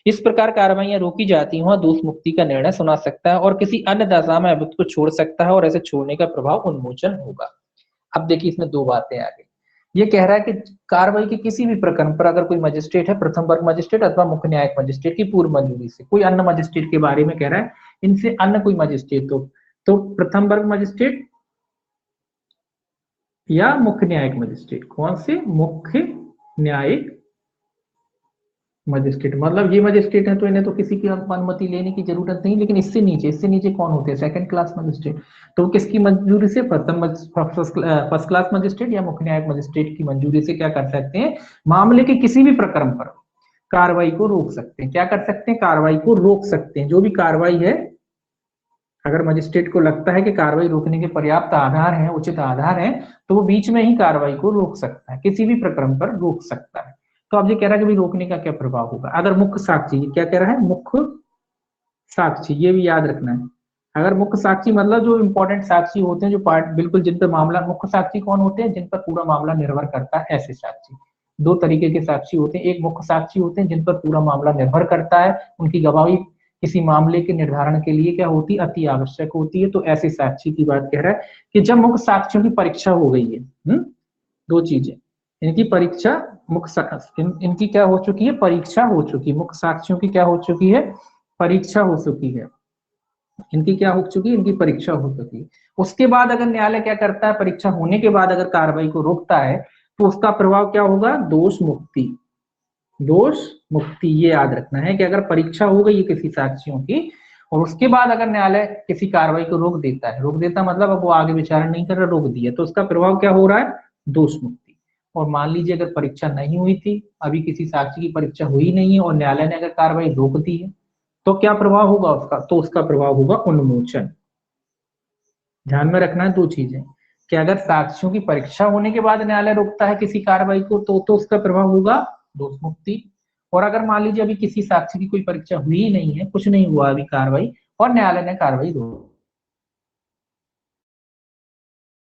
इस प्रकार कार्रवाइयां रोकी जाती हैं, वह दोष मुक्ति का निर्णय सुना सकता है और किसी अन्य दशा में अभियुक्त को छोड़ सकता है और ऐसे छोड़ने का प्रभाव उन्मोचन होगा। अब देखिए इसमें दो बातें आ गई। ये कह रहा है कि कार्रवाई के किसी भी प्रकरण पर अगर कोई मजिस्ट्रेट है, प्रथम वर्ग मजिस्ट्रेट अथवा मुख्य न्यायिक मजिस्ट्रेट की पूर्व मंजूरी से, कोई अन्य मजिस्ट्रेट के बारे में कह रहा है, इनसे अन्य कोई मजिस्ट्रेट तो प्रथम वर्ग मजिस्ट्रेट या मुख्य न्यायिक मजिस्ट्रेट, कौन से? मुख्य न्यायिक मजिस्ट्रेट, मतलब ये मजिस्ट्रेट है तो इन्हें तो किसी की अनुमति लेने की जरूरत नहीं, लेकिन इससे नीचे कौन होते हैं? Second class magistrate. तो किसकी मंजूरी से? फर्स्ट क्लास मजिस्ट्रेट या मुख्य न्यायिक मजिस्ट्रेट की मंजूरी से क्या कर सकते हैं? मामले के किसी भी प्रकरण पर कार्रवाई को रोक सकते हैं। क्या कर सकते हैं? कार्रवाई को रोक सकते हैं। जो भी कार्रवाई है, अगर मजिस्ट्रेट को लगता है कि कार्रवाई रोकने के पर्याप्त आधार हैं, उचित आधार हैं, तो वो बीच में ही कार्रवाई को रोक सकता है, किसी भी प्रकरण पर रोक सकता है। तो अब ये कह रहा है कि भाई रोकने का क्या प्रभाव होगा? अगर मुख्य साक्षी, क्या कह रहा है? मुख्य साक्षी, ये भी याद रखना है। अगर मुख्य साक्षी मतलब जो इंपॉर्टेंट साक्षी होते हैं, जो पार्ट बिल्कुल जिन पर मामला, मुख्य साक्षी कौन होते हैं? जिन पर पूरा मामला निर्भर करता है, ऐसे साक्षी। दो तरीके के साक्षी होते हैं, एक मुख्य साक्षी होते हैं जिन पर पूरा मामला निर्भर करता है, उनकी गवाही किसी मामले के निर्धारण के लिए क्या होती है? अति आवश्यक होती है। तो ऐसे साक्षी की बात कह रहा है कि जब मुख्य साक्षियों की परीक्षा हो गई है, दो चीजें, इनकी परीक्षा, इनकी क्या हो चुकी है? परीक्षा हो चुकी है। मुख्य साक्षियों की क्या हो चुकी है? परीक्षा हो चुकी है। इनकी क्या हो चुकी है? इनकी परीक्षा हो चुकी है। उसके बाद अगर न्यायालय क्या करता है? परीक्षा होने के बाद अगर कार्रवाई को रोकता है तो उसका प्रभाव क्या होगा? दोष मुक्ति। दोष मुक्ति, ये याद रखना है कि अगर परीक्षा हो गई है किसी साक्षियों की और उसके बाद अगर न्यायालय किसी कार्रवाई को रोक देता है, रोक देता मतलब अब वो आगे विचारण नहीं कर रहा, रोक दिया, तो उसका प्रभाव क्या हो रहा है? दोष मुक्ति। और मान लीजिए अगर परीक्षा नहीं हुई थी, अभी किसी साक्षी की परीक्षा हुई नहीं है और न्यायालय ने अगर कार्रवाई रोक दी है, तो क्या प्रभाव होगा उसका? तो उसका प्रभाव होगा उन्मोचन। ध्यान में रखना है दो चीजें, कि अगर साक्षियों की परीक्षा होने के बाद न्यायालय रोकता है किसी कार्रवाई को, तो उसका प्रभाव होगा दोष मुक्ति। और अगर मान लीजिए अभी किसी साक्षी की कोई परीक्षा हुई नहीं है, कुछ नहीं हुआ अभी कार्रवाई, और न्यायालय ने कार्रवाई रोक,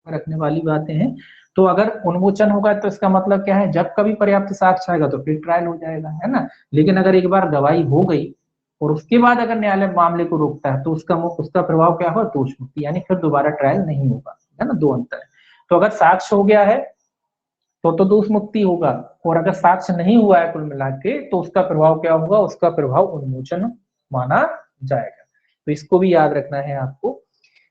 रखने वाली बातें हैं। तो अगर उन्मोचन होगा तो इसका मतलब क्या है? जब कभी पर्याप्त साक्ष्य आएगा तो फिर ट्रायल हो जाएगा, है ना। लेकिन अगर एक बार गवाही हो गई और उसके बाद अगर न्यायालय मामले को रोकता है तो उसका प्रभाव क्या होगा? दोष मुक्ति, यानी फिर दोबारा ट्रायल नहीं होगा, है ना। दो अंतर है। तो अगर साक्ष्य हो गया है तो दोष मुक्ति होगा, और अगर साक्ष्य नहीं हुआ है कुल मिला के तो उसका प्रभाव क्या होगा? उसका प्रभाव उन्मोचन माना जाएगा। तो इसको भी याद रखना है आपको।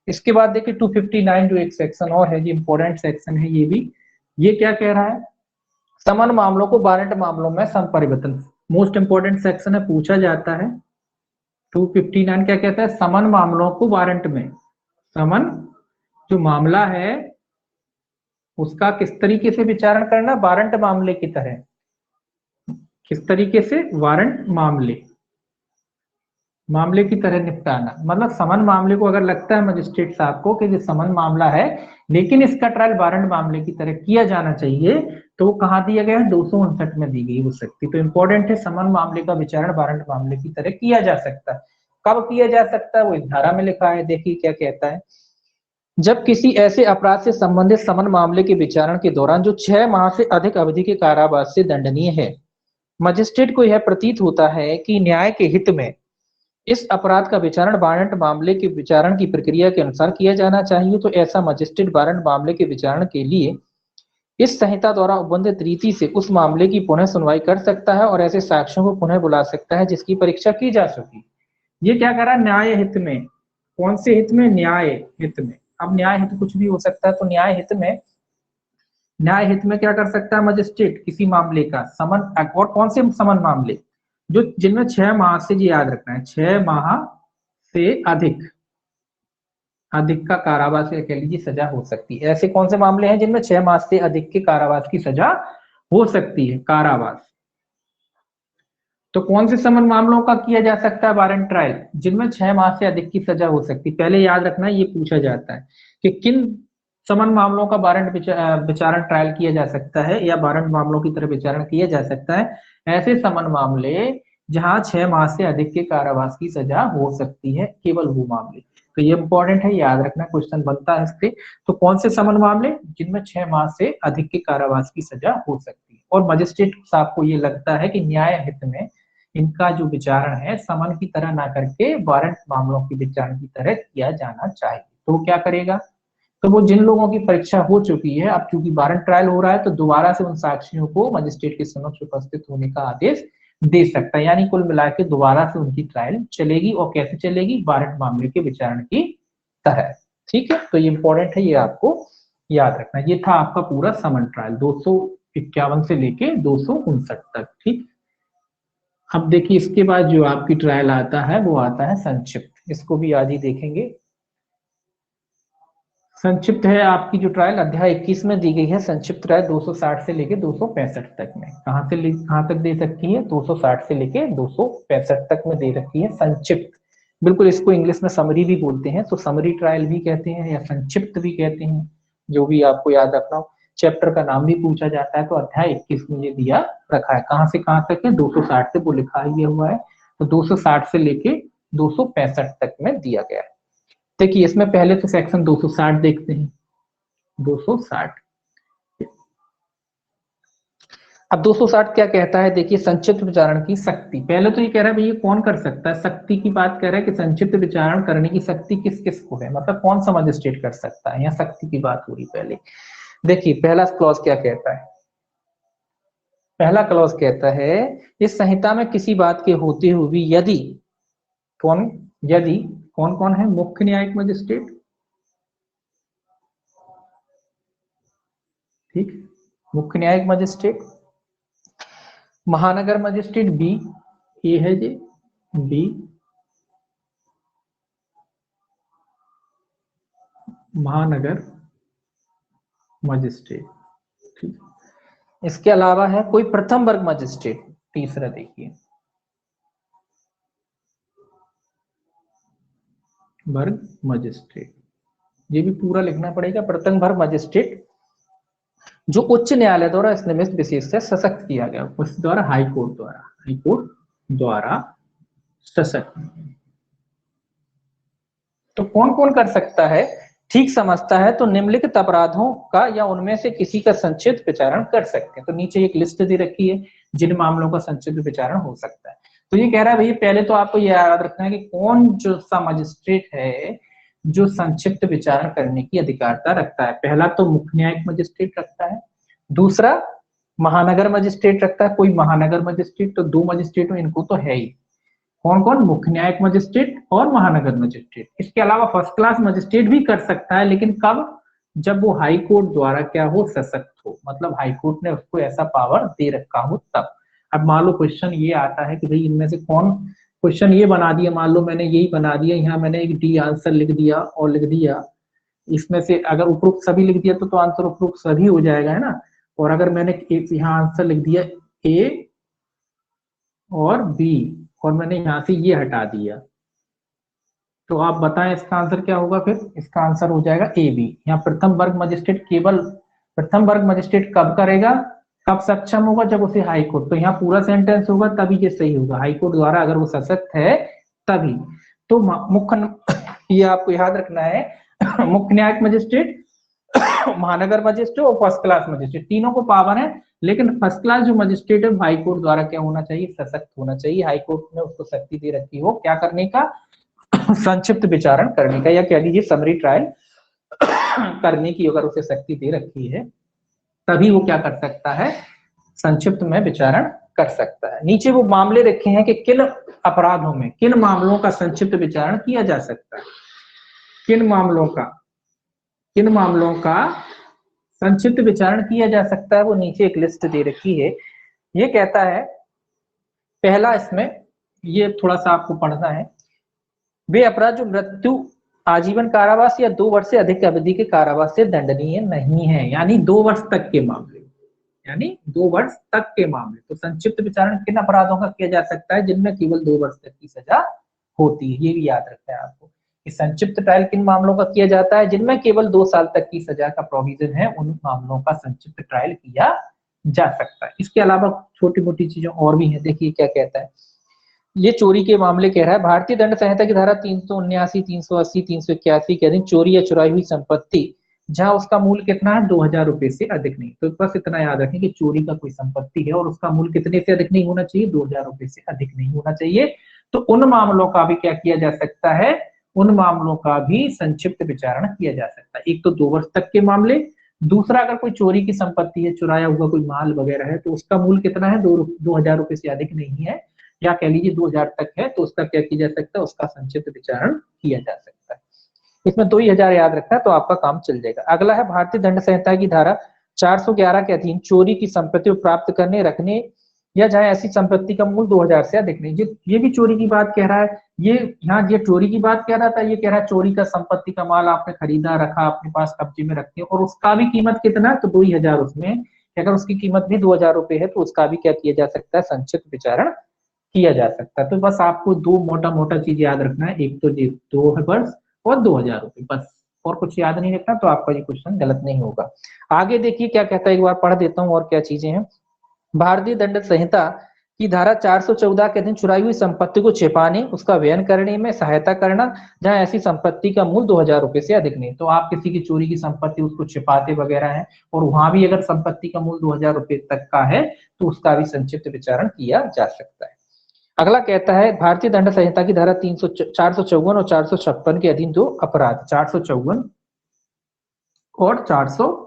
इसके बाद देखिए 259 जो एक सेक्शन और है, ये इंपॉर्टेंट सेक्शन है ये भी। ये क्या कह रहा है? समन मामलों को वारंट मामलों में संपरिवर्तन, मोस्ट इंपॉर्टेंट सेक्शन है, पूछा जाता है। 259 क्या कहता है? समन मामलों को वारंट में, समन जो मामला है उसका किस तरीके से विचारण करना? वारंट मामले की तरह। किस तरीके से? वारंट मामले की तरह निपटाना। मतलब समन मामले को अगर लगता है मजिस्ट्रेट साहब को कि ये समन मामला है लेकिन इसका ट्रायल वारंट मामले की तरह किया जाना चाहिए, तो वो कहाँ दिया गया है? 259 में दी गई वो शक्ति। तो इंपॉर्टेंट है, समन मामले का विचारण वारंट मामले की तरह किया जा सकता है। कब किया जा सकता है? वो इस धारा में लिखा है, देखिए क्या कहता है। जब किसी ऐसे अपराध से संबंधित समन मामले के विचारण के दौरान जो 6 माह से अधिक अवधि के कारावास से दंडनीय है, मजिस्ट्रेट को यह प्रतीत होता है कि न्याय के हित में इस अपराध का विचारण वारंट मामले के विचारण की प्रक्रिया के अनुसार किया जाना चाहिए, तो ऐसा मजिस्ट्रेट वारंट मामले के विचारण के लिए इस संहिता द्वारा उल्लिखित रीति से उस मामले की पुनः सुनवाई कर सकता है और ऐसे साक्ष्यों को पुनः बुला सकता है जिसकी परीक्षा की जा सके। ये क्या कह रहा है? न्याय हित में। कौन से हित में? न्याय हित में। अब न्याय हित कुछ भी हो सकता है, तो न्याय हित में क्या कर सकता है मजिस्ट्रेट? किसी मामले का समन, और कौन से समन मामले? जो जिनमें 6 माह से, ये याद रखना है, 6 माह से अधिक का कारावास या कह लीजिए सजा हो सकती है। ऐसे कौन से मामले हैं जिनमें 6 माह से अधिक के कारावास की सजा हो सकती है? कारावास। तो कौन से समन मामलों का किया जा सकता है वारंट ट्रायल? जिनमें 6 माह से अधिक की सजा हो सकती है। पहले याद रखना है, ये पूछा जाता है कि किन समन मामलों का वारंट विचारण ट्रायल किया जा सकता है या वारंट मामलों की तरह विचारण किया जा सकता है। ऐसे समन मामले जहां 6 माह से अधिक के कारावास की सजा हो सकती है, केवल वो मामले। तो ये इंपॉर्टेंट है, याद रखना, क्वेश्चन बनता है इससे। तो कौन से समन मामले? जिनमें 6 माह से अधिक के कारावास की सजा हो सकती है। और मजिस्ट्रेट साहब को ये लगता है कि न्याय हित में इनका जो विचारण है समन की तरह ना करके वारंट मामलों के विचारण की तरह किया जाना चाहिए। तो क्या करेगा, तो वो जिन लोगों की परीक्षा हो चुकी है, अब चूंकि वारंट ट्रायल हो रहा है तो दोबारा से उन साक्षियों को मजिस्ट्रेट के समक्ष उपस्थित होने का आदेश दे सकता है। यानी कुल मिला के दोबारा से उनकी ट्रायल चलेगी, और कैसे चलेगी, वारंट मामले के विचारण की तरह। ठीक है, तो ये इंपॉर्टेंट है, ये आपको याद रखना। ये था आपका पूरा समन ट्रायल 251 से लेके 259 तक। ठीक, अब देखिए इसके बाद जो आपकी ट्रायल आता है वो आता है संक्षिप्त। इसको भी आज ही देखेंगे। संक्षिप्त है आपकी जो ट्रायल अध्याय 21 में दी गई है। संक्षिप्त ट्रायल 260 से लेके 265 तक में, कहां तक दे सकती है, 260 से लेके 265 तक में दे रखी है संक्षिप्त। बिल्कुल, इसको इंग्लिश में समरी भी बोलते हैं, तो समरी ट्रायल भी कहते हैं या संक्षिप्त भी कहते हैं, जो भी आपको याद रखना हो। चैप्टर का नाम भी पूछा जाता है, तो अध्याय 21 में ये दिया रखा है। कहां से कहां तक है, 260 से, वो लिखा ही हुआ है, तो 260 से लेके 265 तक में दिया गया है। देखिए इसमें पहले तो सेक्शन 260 देखते हैं। 260, अब 260 क्या कहता है, देखिए संक्षिप्त विचारण की शक्ति। पहले तो ये कह रहा है भैया कौन कर सकता है, शक्ति की बात कर रहा है कि संक्षिप्त विचारण करने की शक्ति किस किस को है, मतलब कौन सा मजिस्ट्रेट कर सकता है, यहाँ शक्ति की बात हो रही। पहले देखिए पहला क्लॉज क्या कहता है, पहला क्लॉज कहता है इस संहिता में किसी बात के होते हुए भी यदि कौन कौन है, मुख्य न्यायिक मजिस्ट्रेट, ठीक, मुख्य न्यायिक मजिस्ट्रेट, महानगर मजिस्ट्रेट बी, ए है जी बी, महानगर मजिस्ट्रेट, ठीक। इसके अलावा है कोई प्रथम वर्ग मजिस्ट्रेट, तीसरा देखिए वर्ग मजिस्ट्रेट, ये भी पूरा लिखना पड़ेगा। प्रथम वर्ग मजिस्ट्रेट जो उच्च न्यायालय द्वारा इस निमित्त विशेष से सशक्त किया गया, उस द्वारा हाईकोर्ट द्वारा सशक्त। तो कौन कौन कर सकता है, ठीक समझता है तो निम्नलिखित अपराधों का या उनमें से किसी का संक्षिप्त विचारण कर सकते हैं। तो नीचे एक लिस्ट दे रखी है जिन मामलों का संक्षिप्त विचारण हो सकता है। तो ये कह रहा है भैया पहले तो आपको ये याद रखना है कि कौन जो सा मजिस्ट्रेट है जो संक्षिप्त विचारण करने की अधिकारता रखता है। पहला तो मुख्य न्यायिक मजिस्ट्रेट रखता है, दूसरा महानगर मजिस्ट्रेट रखता है, कोई महानगर मजिस्ट्रेट, तो दो मजिस्ट्रेट इनको तो है ही। कौन कौन, मुख्य न्यायिक मजिस्ट्रेट और महानगर मजिस्ट्रेट। इसके अलावा फर्स्ट क्लास मजिस्ट्रेट भी कर सकता है, लेकिन कब, जब वो हाई कोर्ट द्वारा क्या हो, सशक्त हो, मतलब हाई कोर्ट ने उसको ऐसा पावर दे रखा हो तब। अब मान लो क्वेश्चन ये आता है कि भाई इनमें से कौन, क्वेश्चन ये बना दिया, मान लो मैंने यही बना दिया, यहाँ मैंने एक डी आंसर लिख दिया और लिख दिया, इसमें से अगर उपरोक्त सभी लिख दिया तो आंसर उपरोक्त सभी हो जाएगा, है ना। और अगर मैंने एक यहाँ आंसर लिख दिया ए और बी, और मैंने यहां से ये हटा दिया, तो आप बताएं इसका आंसर क्या होगा। फिर इसका आंसर हो जाएगा ए बी। यहाँ प्रथम वर्ग मजिस्ट्रेट, केवल प्रथम वर्ग मजिस्ट्रेट कब करेगा, कब सक्षम होगा, जब उसे हाई कोर्ट, तो यहाँ पूरा सेंटेंस होगा तभी ये सही होगा, हाई कोर्ट द्वारा अगर वो सशक्त है तभी। तो मुख्य ये आपको याद रखना है मुख्य न्यायिक मजिस्ट्रेट, महानगर मजिस्ट्रेट और फर्स्ट क्लास मजिस्ट्रेट, तीनों को पावर है। लेकिन फर्स्ट क्लास जो मजिस्ट्रेट है हाई कोर्ट द्वारा क्या होना चाहिए, सशक्त होना चाहिए। हाई कोर्ट ने उसको शक्ति दे रखी हो क्या करने का, संक्षिप्त विचारण करने का, या कह लीजिए समरी ट्रायल करने की अगर उसे शक्ति दे रखी है तभी वो क्या कर सकता है, संक्षिप्त में विचारण कर सकता है। नीचे वो मामले रखे हैं कि किन अपराधों में किन मामलों का संक्षिप्त विचारण किया जा सकता है, किन मामलों का संक्षिप्त विचारण किया जा सकता है, वो नीचे एक लिस्ट दे रखी है। ये कहता है पहला, इसमें ये थोड़ा सा आपको पढ़ना है, वे अपराध जो मृत्यु, आजीवन कारावास या 2 वर्ष से अधिक अवधि के कारावास से दंडनीय नहीं है, यानी 2 वर्ष तक के मामले, यानी 2 वर्ष तक के मामले। तो संक्षिप्त विचारण किन अपराधों का किया जा सकता है, जिनमें केवल 2 वर्ष तक की सजा होती है। ये भी याद रखना है आपको कि संक्षिप्त ट्रायल किन मामलों का किया जाता है, जिनमें केवल 2 साल तक की सजा का प्रोविजन है, उन मामलों का संक्षिप्त ट्रायल किया जा सकता है। इसके अलावा छोटी मोटी चीजें और भी हैं, देखिए क्या कहता है। ये चोरी के मामले कह रहा है, भारतीय दंड संहिता की धारा 379, 380, 381 के अधीन चोरी या चुराई हुई संपत्ति जहां उसका मूल्य कितना है, 2000 रुपए से अधिक नहीं। तो बस इतना याद रखें कि चोरी का कोई संपत्ति है और उसका मूल्य कितने से अधिक नहीं होना चाहिए, 2000 रुपए से अधिक नहीं होना चाहिए। तो उन मामलों का भी क्या किया जा सकता है, उन मामलों का भी संक्षिप्त विचारण किया जा सकता है। एक तो 2 वर्ष तक के मामले, दूसरा अगर कोई चोरी की संपत्ति है, चुराया हुआ कोई माल वगैरह है, तो उसका मूल्य कितना है, 2000 रुपए से अधिक नहीं है, या कह लीजिए 2000 तक है, तो उसका क्या किया जा सकता है, उसका संक्षिप्त विचारण किया जा सकता है। इसमें 2000 याद रखना है तो आपका काम चल जाएगा। अगला है भारतीय दंड संहिता की धारा 411 के अधीन चोरी की संपत्ति को प्राप्त करने, रखने या जहां ऐसी संपत्ति का मूल्य 2000 से अधिक नहीं। ये भी चोरी की बात कह रहा है। ये यहाँ ये चोरी की बात कह रहा था, ये कह रहा है चोरी का संपत्ति का माल आपने खरीदा, रखा अपने पास कब्जे में रखे, और उसका भी कीमत कितना है, तो 2000 उसमें, अगर उसकी कीमत भी 2000 रुपए है तो उसका भी क्या किया जा सकता है, संक्षिप्त विचारण किया जा सकता है। तो बस आपको दो मोटा मोटा चीज याद रखना है, एक तो ये 2 वर्ष और 2000 रुपए, बस और कुछ याद नहीं रखना, तो आपका ये क्वेश्चन गलत नहीं होगा। आगे देखिए क्या कहता है, एक बार पढ़ देता हूँ और क्या चीजें हैं। भारतीय दंड संहिता की धारा 414 के अधीन चुराई हुई संपत्ति को छिपाने, उसका व्ययन करने में सहायता करना, जहां ऐसी संपत्ति का मूल्य 2000 रुपए से अधिक नहीं। तो आप किसी की चोरी की संपत्ति उसको छिपाते वगैरह है, और वहां भी अगर संपत्ति का मूल्य 2000 रुपए तक का है, तो उसका भी संक्षिप्त विचारण किया जा सकता है। अगला कहता है भारतीय दंड संहिता की धारा 454 और 456 के अधीन जो अपराध, 454 और 400,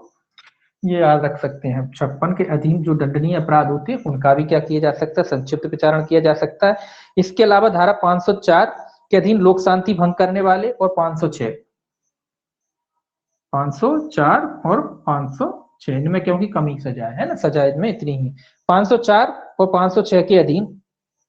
ये याद रख सकते हैं, 56 के अधीन जो दंडनीय अपराध होते हैं उनका भी क्या किया जा सकता है, संक्षिप्त विचारण किया जा सकता है। इसके अलावा धारा 504 के अधीन लोक शांति भंग करने वाले, और 504 और 506, इनमें क्योंकि कमी सजा है ना, सजा इनमें इतनी ही। 504 और 506 के अधीन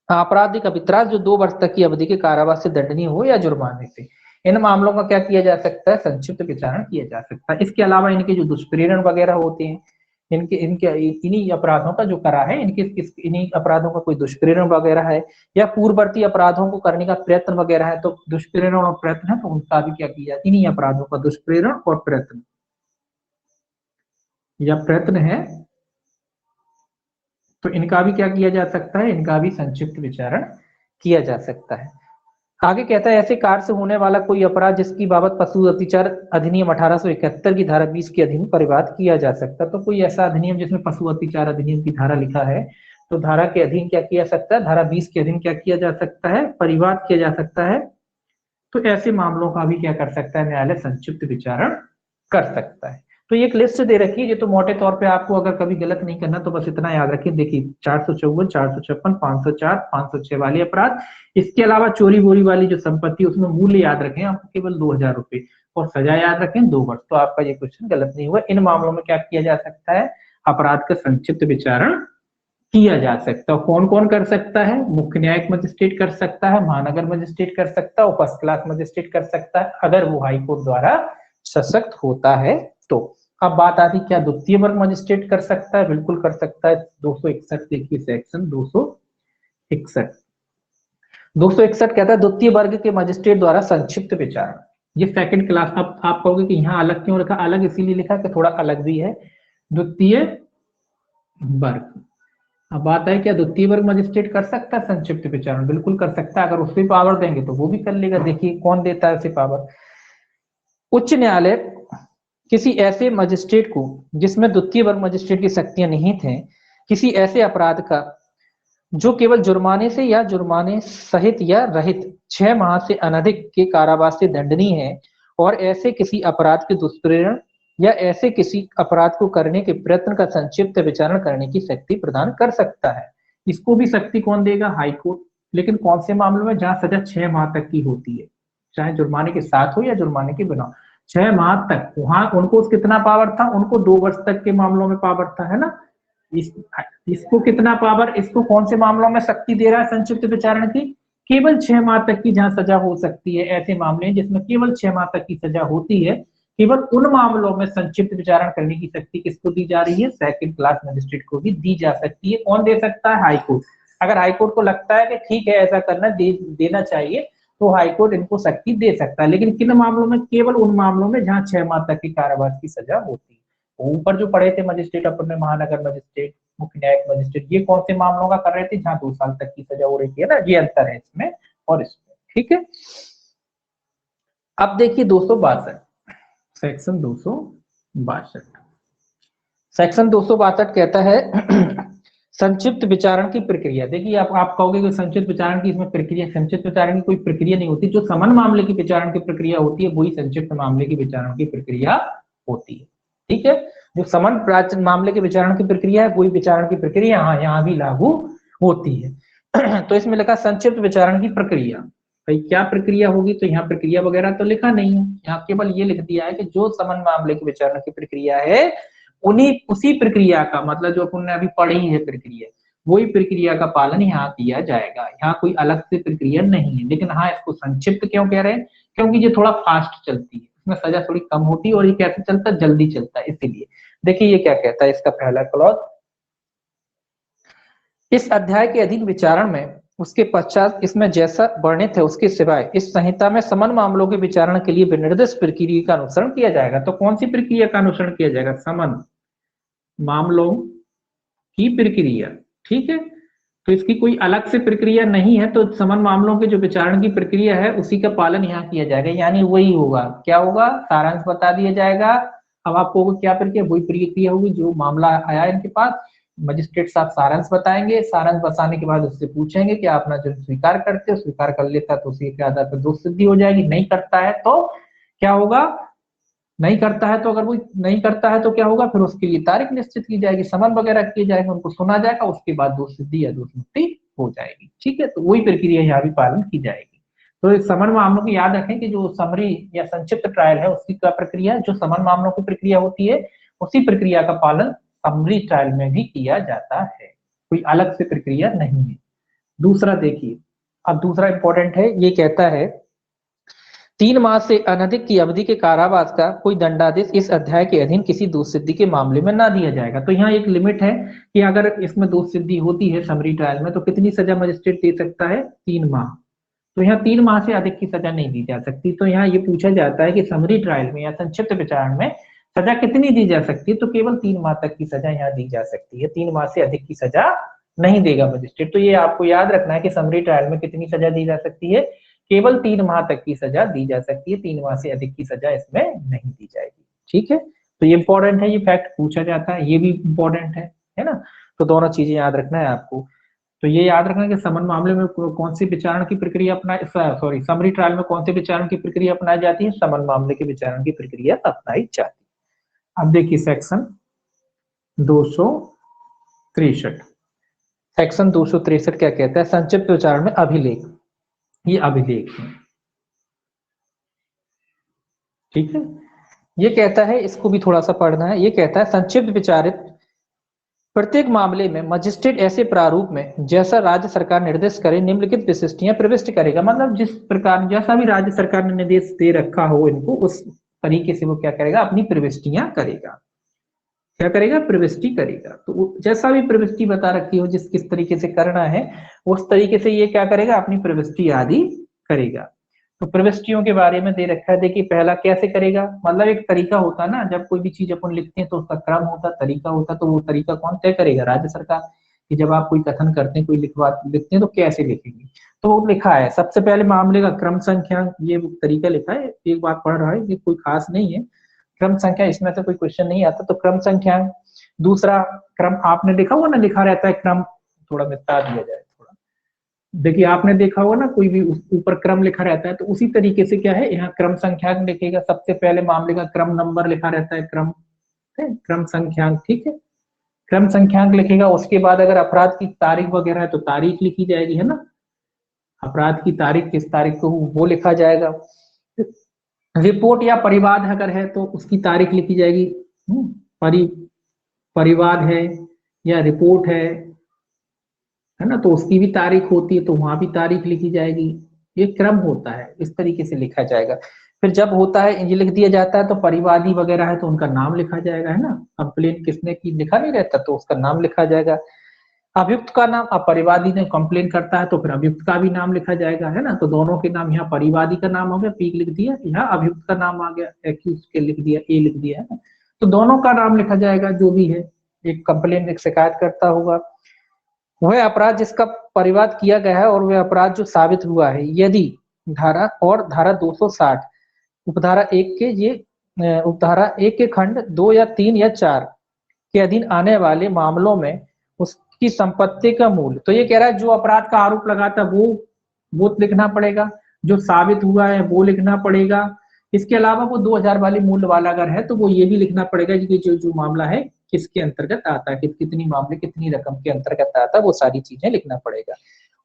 आपराधिक अभित्रास जो 2 वर्ष तक की अवधि के कारावास से दंडनीय हो या जुर्माने से, इन मामलों का क्या किया जा सकता है, संक्षिप्त विचारण किया जा सकता है। इसके अलावा इनके जो दुष्प्रेरण वगैरह होते हैं, इनके इनके इन्हीं अपराधों का जो करा है, इनके इन्हीं अपराधों का कोई दुष्प्रेरण वगैरह है, या पूर्ववर्ती अपराधों को करने का प्रयत्न वगैरह है, तो दुष्प्रेरण और प्रयत्न है, तो उनका भी क्या किया, इन्हीं अपराधों का दुष्प्रेरण और प्रयत्न या प्रयत्न है, तो इनका भी क्या किया जा सकता है, इनका भी संक्षिप्त विचारण किया जा सकता है। आगे कहता है ऐसे कार्य से होने वाला कोई अपराध जिसकी बाबत पशु अत्याचार अधिनियम 1871 की धारा 20 के अधीन परिवाद किया जा सकता है। तो कोई ऐसा अधिनियम जिसमें पशु अत्याचार अधिनियम की धारा लिखा है, तो धारा के अधीन क्या किया सकता है, धारा 20 के अधीन क्या किया जा सकता है, परिवाद किया जा सकता है। तो ऐसे मामलों का भी क्या कर सकता है, न्यायालय संक्षिप्त विचारण कर सकता है। तो ये एक लिस्ट दे रखी है, ये तो मोटे तौर पे आपको अगर कभी गलत नहीं करना तो बस इतना याद रखिए। देखिए 454, 456, 504, 506 वाले अपराध, इसके अलावा चोरी बोरी वाली जो संपत्ति, उसमें मूल्य याद रखें आपको केवल 2000 रुपए, और सजा याद रखें 2 वर्ष। तो आपका ये क्वेश्चन गलत नहीं हुआ। इन मामलों में क्या किया जा सकता है, अपराध का संक्षिप्त विचारण किया जा सकता है। कौन कौन कर सकता है, मुख्य न्यायिक मजिस्ट्रेट कर सकता है, महानगर मजिस्ट्रेट कर सकता है, और फर्स्ट क्लास मजिस्ट्रेट कर सकता है, अगर वो हाईकोर्ट द्वारा सशक्त होता है तो। अब बात आती क्या द्वितीय वर्ग मजिस्ट्रेट कर सकता है, बिल्कुल कर सकता है। 261 देखिए सेक्शन 261, 261 कहता है द्वितीय वर्ग के मजिस्ट्रेट द्वारा संक्षिप्त विचारण, ये सेकंड क्लास। अब आप कहोगे कि यहाँ अलग क्यों लिखा, अलग इसीलिए लिखा कि थोड़ा अलग भी है, द्वितीय वर्ग। अब बात है क्या द्वितीय वर्ग मजिस्ट्रेट कर सकता है संक्षिप्त विचारण, बिल्कुल कर सकता है, अगर उससे पावर देंगे तो वो भी कर लेगा। देखिए कौन देता है उसे पावर, उच्च न्यायालय किसी ऐसे मजिस्ट्रेट को जिसमें द्वितीय वर्ग मजिस्ट्रेट की शक्तियां निहित हैं, किसी ऐसे अपराध का जो केवल जुर्माने से या जुर्माने सहित या रहित 6 माह से अनधिक के कारावास से दंडनीय है, और ऐसे किसी अपराध के दुष्प्रेरण या ऐसे किसी अपराध को करने के प्रयत्न का संक्षिप्त विचारण करने की शक्ति प्रदान कर सकता है। इसको भी शक्ति कौन देगा, हाईकोर्ट। लेकिन कौन से मामलों में, जहां सजा 6 माह तक की होती है, चाहे जुर्माने के साथ हो या जुर्माने के बिना, 6 माह तक, वहां उनको कितना पावर था, उनको 2 वर्ष तक के मामलों में पावर था, है ना। इसको कितना पावर, इसको कौन से मामलों में शक्ति दे रहा है संक्षिप्त विचारण की, केवल 6 माह तक की जहां सजा हो सकती है, ऐसे मामले जिसमें केवल 6 माह तक की सजा होती है, केवल उन मामलों में संक्षिप्त विचारण करने की शक्ति किसको दी जा रही है, सेकंड क्लास मजिस्ट्रेट को भी दी जा सकती है। कौन दे सकता है, हाईकोर्ट। अगर हाईकोर्ट को लगता है कि ठीक है ऐसा करना देना चाहिए, तो हाईकोर्ट इनको शक्ति दे सकता है। लेकिन किन मामलों में, केवल उन मामलों में जहां 6 माह तक की कारावास की सजा होती है। ऊपर जो पढ़े थे मजिस्ट्रेट अपने, महानगर मजिस्ट्रेट, मुख्य न्यायिक मजिस्ट्रेट, ये कौन से मामलों का कर रहे थे, जहां 2 साल तक की सजा हो रही थी, है ना। ये अंतर है इसमें और इसमें, ठीक है। अब देखिए 262 सेक्शन 262, 62। सेक्शन 262 कहता है संक्षिप्त विचारण की प्रक्रिया। देखिए आप कहोगे कि संक्षिप्त विचारण की इसमें प्रक्रिया, संक्षिप्त विचारण की कोई प्रक्रिया नहीं होती। जो समन मामले की विचारण की प्रक्रिया होती है वही संक्षिप्त मामले की विचारण की प्रक्रिया होती है। ठीक है, जो समन प्राचीन मामले के विचारण की प्रक्रिया है वही विचारण की प्रक्रिया यहाँ भी लागू होती है। तो इसमें लिखा संक्षिप्त विचारण की प्रक्रिया, भाई क्या प्रक्रिया होगी, तो यहाँ प्रक्रिया वगैरह तो लिखा नहीं है, यहाँ केवल ये लिख दिया है कि जो समन मामले के विचारण की प्रक्रिया है उन्हीं उसी प्रक्रिया का मतलब जो अपन ने अभी पढ़ी है प्रक्रिया, वही प्रक्रिया का पालन यहाँ किया जाएगा। यहाँ कोई अलग से प्रक्रिया नहीं है। लेकिन हाँ, इसको संक्षिप्त क्यों कह रहे हैं, क्योंकि ये थोड़ा फास्ट चलती है, इसमें सजा थोड़ी कम होती है और ये कैसे चलता है, जल्दी चलता है, इसीलिए। देखिए ये क्या कहता है इसका पहला क्लॉज, इस अध्याय के अधीन विचारण में उसके पश्चात इसमें जैसा वर्णित है उसके सिवाय इस संहिता में समन मामलों के विचारण के लिए विनिर्दिष्ट प्रक्रिया का अनुसरण किया जाएगा। तो कौन सी प्रक्रिया का अनुसरण किया जाएगा, समन मामलों की प्रक्रिया। ठीक है, तो इसकी कोई अलग से प्रक्रिया नहीं है, तो समन मामलों के जो विचारण की प्रक्रिया है उसी का पालन यहाँ किया जाएगा, यानी वही होगा। क्या होगा, सारांश बता दिया जाएगा। अब आपको क्या प्रक्रिया, वही प्रक्रिया होगी जो मामला आया इनके पास, मजिस्ट्रेट साहब सारांश बताएंगे, सारांश बताने के बाद उससे पूछेंगे कि आप ना जो स्वीकार करते हो, स्वीकार कर लेता तो उसी के आधार पर दोष सिद्धि हो जाएगी, नहीं करता है तो क्या होगा, नहीं करता है तो अगर वो नहीं करता है तो क्या होगा, फिर उसके लिए तारीख निश्चित की जाएगी, समन वगैरह किए जाएंगे, उनको सुना जाएगा, उसके बाद दोष सिद्धि या दोष मुक्ति हो जाएगी। ठीक है, तो वही प्रक्रिया यहाँ भी पालन की जाएगी। तो इस समन मामलों की याद रखें कि जो समरी या संक्षिप्त ट्रायल है उसकी क्या प्रक्रिया, जो समन मामलों की प्रक्रिया होती है उसी प्रक्रिया का पालन समरी ट्रायल में भी किया जाता है, कोई अलग से प्रक्रिया नहीं है। दूसरा देखिए, अब दूसरा इंपॉर्टेंट है, ये कहता है 3 माह से अनधिक की अवधि के कारावास का कोई दंडादेश इस अध्याय के अधीन किसी दोष सिद्धि के मामले में ना दिया जाएगा। तो यहाँ एक लिमिट है कि अगर इसमें दोष सिद्धि होती है समरी ट्रायल में तो कितनी सजा मजिस्ट्रेट दे सकता है, 3 माह। तो यहाँ 3 माह से अधिक की सजा नहीं दी जा सकती। तो यहाँ ये पूछा जाता है कि समरी ट्रायल में या संक्षिप्त विचारण में सजा कितनी दी जा सकती है, तो केवल 3 माह तक की सजा यहाँ दी जा सकती है, 3 माह से अधिक की सजा नहीं देगा मजिस्ट्रेट। तो ये आपको याद रखना है कि समरी ट्रायल में कितनी सजा दी जा सकती है, केवल 3 माह तक की सजा दी जा सकती है, 3 माह से अधिक की सजा इसमें नहीं दी जाएगी। ठीक है, तो ये इंपॉर्टेंट है, ये फैक्ट पूछा जाता है, ये भी इंपॉर्टेंट है ना। तो दोनों चीजें याद रखना है आपको। तो ये याद रखना कि समन मामले में कौन सी विचारण की प्रक्रिया सॉरी समरी ट्रायल में कौन सी विचारण की प्रक्रिया अपनाई जाती है, समन मामले की विचारण की प्रक्रिया अपनाई जाती है। अब देखिए सेक्शन 263, सेक्शन 263 क्या कहता है, संक्षिप्त विचारण में अभिलेख। ये अभिलेख है, ठीक है। ये कहता है, इसको भी थोड़ा सा पढ़ना है। ये कहता है संक्षिप्त विचारित प्रत्येक मामले में मजिस्ट्रेट ऐसे प्रारूप में जैसा राज्य सरकार निर्देश करे निम्नलिखित विशिष्टियां प्रविष्ट करेगा। मतलब जिस प्रकार जैसा भी राज्य सरकार ने निर्देश दे रखा हो इनको, उस तरीके से वो क्या करेगा, अपनी प्रविष्टियां करेगा। क्या करेगा, प्रविष्टि करेगा। तो जैसा भी प्रविष्टि बता रखी हो, जिस किस तरीके से करना है उस तरीके से ये क्या करेगा, अपनी प्रविष्टि आदि करेगा। तो प्रविष्टियों के बारे में दे रखा है। देखिए पहला कैसे करेगा, मतलब एक तरीका होता है ना, जब कोई भी चीज अपन लिखते हैं तो उसका क्रम होता, तरीका होता, तो वो तरीका कौन तय करेगा, राज्य सरकार। कि जब आप कोई कथन करते हैं, कोई लिखते हैं तो कैसे लिखेंगे, तो वो लिखा है। सबसे पहले मामले का क्रम संख्या, ये तरीका लिखा है, एक बार पढ़ रहा है, ये कोई खास नहीं है। क्रम संख्या, इसमें से कोई क्वेश्चन नहीं आता, तो क्रम संख्या। दूसरा क्रम, आपने देखा हुआ ना, लिखा रहता है क्रम, थोड़ा मिटा दिया जाए थोड़ा। देखिए आपने देखा होगा ना, कोई भी ऊपर क्रम लिखा रहता है, तो उसी तरीके से क्या है, यहाँ क्रम संख्याक लिखेगा। सबसे पहले मामले का क्रम नंबर लिखा रहता है, क्रम क्रम संख्याक, ठीक है, क्रम संख्याक लिखेगा। उसके बाद अगर अपराध की तारीख वगैरह है तो तारीख लिखी जाएगी, है ना, अपराध की तारीख किस तारीख को वो लिखा जाएगा। रिपोर्ट या परिवाद अगर है तो उसकी तारीख लिखी जाएगी। परिवाद है या रिपोर्ट है ना, तो उसकी भी तारीख होती है, तो वहां भी तारीख लिखी जाएगी। ये क्रम होता है, इस तरीके से लिखा जाएगा। फिर जब होता है, ये लिख दिया जाता है, तो परिवादी वगैरह है तो उनका नाम लिखा जाएगा, है ना। कंप्लेन किसने की लिखा नहीं रहता, तो उसका नाम लिखा जाएगा। अभियुक्त का नाम, अब परिवादी ने कंप्लेन करता है तो फिर अभियुक्त का भी नाम लिखा जाएगा, है ना। तो दोनों के नाम, यहाँ परिवादी का नाम हो गया, पीक लिख दिया, यहाँ अभियुक्त का नाम आ गया, एक्यूज के लिख दिया, ए लिख दिया, है ना। तो दोनों का नाम लिखा जाएगा, जो भी है, एक कंप्लेन एक शिकायत करता होगा। वह अपराध जिसका परिवाद किया गया है और वह अपराध जो साबित हुआ है, यदि धारा 260 उपधारा 1 के ये उपधारा 1 के खंड 2 या 3 या 4 के अधीन आने वाले मामलों में उसकी संपत्ति का मूल्य, तो ये कह रहा है जो अपराध का आरोप लगाता वो लिखना पड़ेगा, जो साबित हुआ है वो लिखना पड़ेगा। इसके अलावा वो 2000 वाली मूल्य वाला अगर है तो वो ये भी लिखना पड़ेगा कि जो मामला है किसके अंतर्गत आता है, कितनी मामले कितनी रकम के अंतर्गत आता है, वो सारी चीजें लिखना पड़ेगा।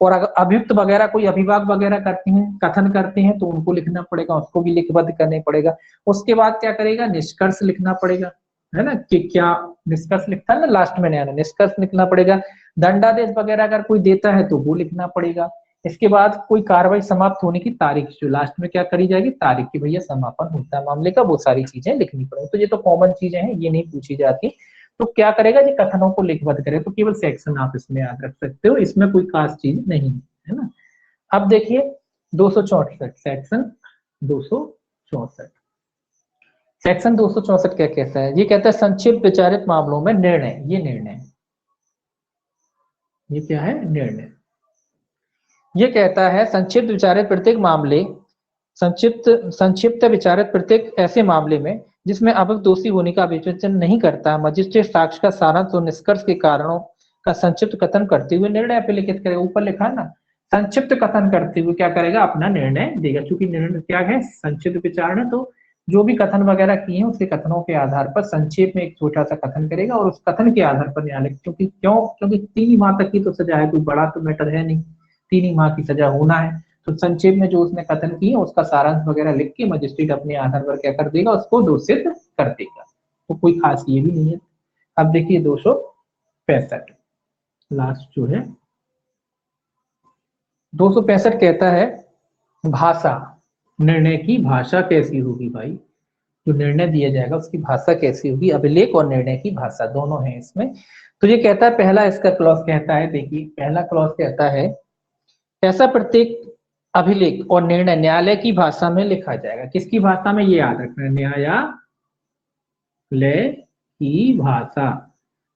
और अगर अभियुक्त वगैरह कोई अभिभाग वगैरह करते हैं, कथन करते हैं, तो उनको लिखना पड़ेगा, उसको भी लिखबद्ध करने पड़ेगा। उसके बाद क्या करेगा, निष्कर्ष लिखना पड़ेगा, है ना, कि क्या निष्कर्ष लिखता है ना लास्ट में, नया निष्कर्ष लिखना पड़ेगा। दंडादेश वगैरह अगर कोई देता है तो वो लिखना पड़ेगा। इसके बाद कोई कार्रवाई समाप्त होने की तारीख, जो लास्ट में क्या करी जाएगी, तारीख की भैया समापन होता है मामले का, वो सारी चीजें लिखनी पड़ेगी। तो ये तो कॉमन चीजें हैं, ये नहीं पूछी जाती। तो क्या करेगा जी, कथनों को लिखबद्ध करे, तो केवल सेक्शन आप इसमें याद रख सकते हो, इसमें कोई खास चीज नहीं है ना। अब देखिए 264 सेक्शन 264, सेक्शन 264 क्या कहता है, ये कहता है संक्षिप्त विचारित मामलों में निर्णय, ये निर्णय, ये क्या है, निर्णय। ये कहता है संक्षिप्त विचारित प्रत्येक मामले, संक्षिप्त विचारित प्रत्येक ऐसे मामले में जिसमें अभियुक्त दोषी होने का विवेचन नहीं करता, मजिस्ट्रेट साक्ष्य का सारांश और निष्कर्ष के कारणों का संक्षिप्त कथन करते हुए निर्णय पे लिखित करेगा। ऊपर लिखा ना, संक्षिप्त कथन करते हुए क्या करेगा, अपना निर्णय देगा। क्योंकि निर्णय क्या है, संक्षिप्त विचारणा, तो जो भी कथन वगैरह किए हैं उसके कथनों के आधार पर संक्षेप में एक छोटा सा कथन करेगा, और उस कथन के आधार पर न्यायालय, क्योंकि 3 माह तक की तो सजा है, कोई बड़ा तो मैटर है नहीं, 3 माह की सजा होना है। तो संक्षेप में जो उसने कथन किए उसका सारांश वगैरह लिख के मजिस्ट्रेट अपने आधार पर क्या कर देगा, उसको दोषित कर देगा। तो कोई खास ये भी नहीं है। अब देखिए 265 लास्ट जो है 265 कहता है भाषा, निर्णय की भाषा कैसी होगी भाई, जो निर्णय दिया जाएगा उसकी भाषा कैसी होगी। अभिलेख और निर्णय की भाषा दोनों है इसमें। तो ये कहता है, पहला इसका क्लॉज कहता है, देखिए पहला क्लॉज कहता है ऐसा प्रत्येक अभिलेख और निर्णय न्यायालय की भाषा में लिखा जाएगा। किसकी भाषा में, ये याद रखना, न्यायालय की भाषा,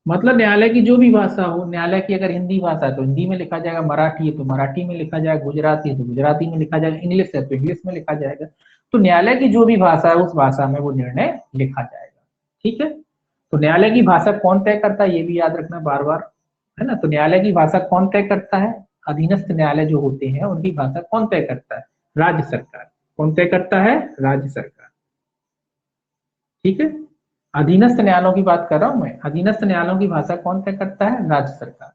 मतलब न्यायालय की जो भी भाषा हो, न्यायालय की अगर हिंदी भाषा है तो हिंदी में लिखा जाएगा, मराठी है तो मराठी में लिखा जाएगा, गुजराती है तो गुजराती में लिखा जाएगा, इंग्लिश है तो इंग्लिश में लिखा जाएगा। तो न्यायालय की जो भी भाषा है उस भाषा में वो निर्णय लिखा जाएगा। ठीक है, तो न्यायालय की भाषा कौन तय करता है, ये भी याद रखना बार बार, है ना। तो न्यायालय की भाषा कौन तय करता है, अधीनस्थ न्यायालय जो होते हैं उनकी भाषा कौन तय करता है, राज्य सरकार। कौन तय करता है, राज्य सरकार। ठीक है, अधीनस्थ न्यायालयों की बात कर रहा हूं मैं, अधीनस्थ न्यायालयों की भाषा कौन तय करता है, राज्य सरकार।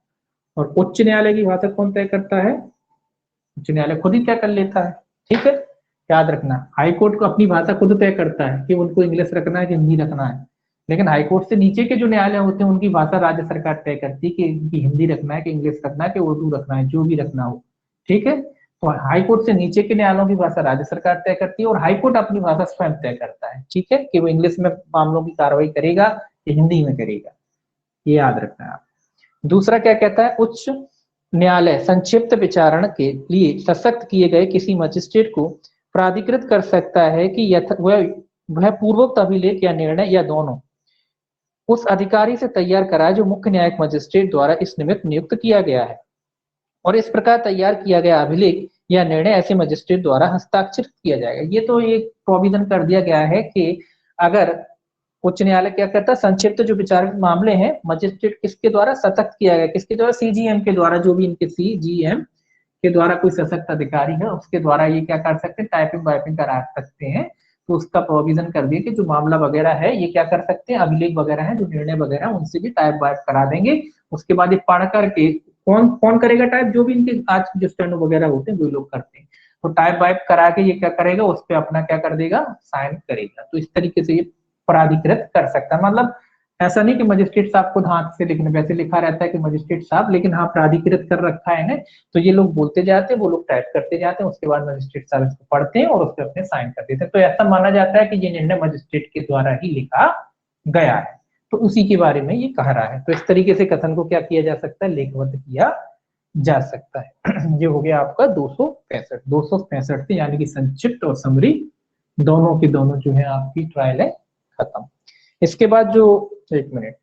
और उच्च न्यायालय की भाषा कौन तय करता है, उच्च न्यायालय खुद ही तय कर लेता है। ठीक है, याद रखना, हाई कोर्ट को अपनी भाषा खुद तय करता है कि उनको इंग्लिश रखना है कि हिंदी रखना है, लेकिन हाई कोर्ट से नीचे के जो न्यायालय होते हैं उनकी भाषा राज्य सरकार तय करती है कि इनकी हिंदी रखना है कि इंग्लिश रखना है कि उर्दू रखना है, जो भी रखना हो। ठीक है, तो हाई कोर्ट से नीचे के न्यायालयों की भाषा राज्य सरकार तय करती है, और हाई कोर्ट अपनी भाषा स्वयं तय करता है। ठीक है, कि वो इंग्लिश में मामलों की कार्रवाई करेगा या हिंदी में करेगा, ये याद रखना है आप। दूसरा क्या कहता है, उच्च न्यायालय संक्षिप्त विचारण के लिए सशक्त किए गए किसी मजिस्ट्रेट को प्राधिकृत कर सकता है कि वह पूर्वोक्त अभिलेख या निर्णय या दोनों उस अधिकारी से तैयार कराए जो मुख्य न्यायिक मजिस्ट्रेट द्वारा इस निमित्त नियुक्त किया गया है, और इस प्रकार तैयार किया गया अभिलेख या निर्णय ऐसे मजिस्ट्रेट द्वारा हस्ताक्षरित किया जाएगा। ये तो एक प्रोविजन कर दिया गया है कि अगर उच्च न्यायालय क्या करता है, संक्षिप्त जो विचारित मामले हैं मजिस्ट्रेट किसके द्वारा सशक्त किया गया, किसके द्वारा, सीजीएम के द्वारा, जो भी इनके सीजीएम के द्वारा कोई सशक्त अधिकारी है उसके द्वारा ये क्या कर सकते हैं, टाइपिंग वाइपिंग करा सकते हैं। तो उसका प्रोविजन कर दिया कि जो मामला वगैरह है ये क्या कर सकते हैं, अभिलेख वगैरह है, जो निर्णय वगैरह उनसे भी टाइप वाइप करा देंगे। उसके बाद ये पढ़ करके कौन कौन करेगा टाइप, जो भी इनके आज जो स्टेनो वगैरह होते हैं वो लोग करते हैं। तो टाइप वाइप करा के ये क्या करेगा, उस पर अपना क्या कर देगा, साइन करेगा। तो इस तरीके से ये प्राधिकृत कर सकता है। मतलब ऐसा नहीं कि मजिस्ट्रेट साहब खुद हाथ से लिखने, वैसे लिखा रहता है कि मजिस्ट्रेट साहब, लेकिन हाँ प्राधिकृत कर रखा है ना, तो ये लोग बोलते जाते हैं, वो लोग टाइप करते जाते हैं, उसके बाद मजिस्ट्रेट साहब इसको पढ़ते हैं और उस पर अपने साइन कर देते हैं। तो ऐसा माना जाता है कि ये निर्णय मजिस्ट्रेट के द्वारा ही लिखा गया है, तो उसी के बारे में ये कह रहा है। तो इस तरीके से कथन को क्या किया जा सकता है, लेखबद्ध किया जा सकता है। ये हो गया आपका 265 से, यानी कि संक्षिप्त और समरी दोनों की दोनों जो है आपकी ट्रायल है खत्म। इसके बाद जो, एक मिनट,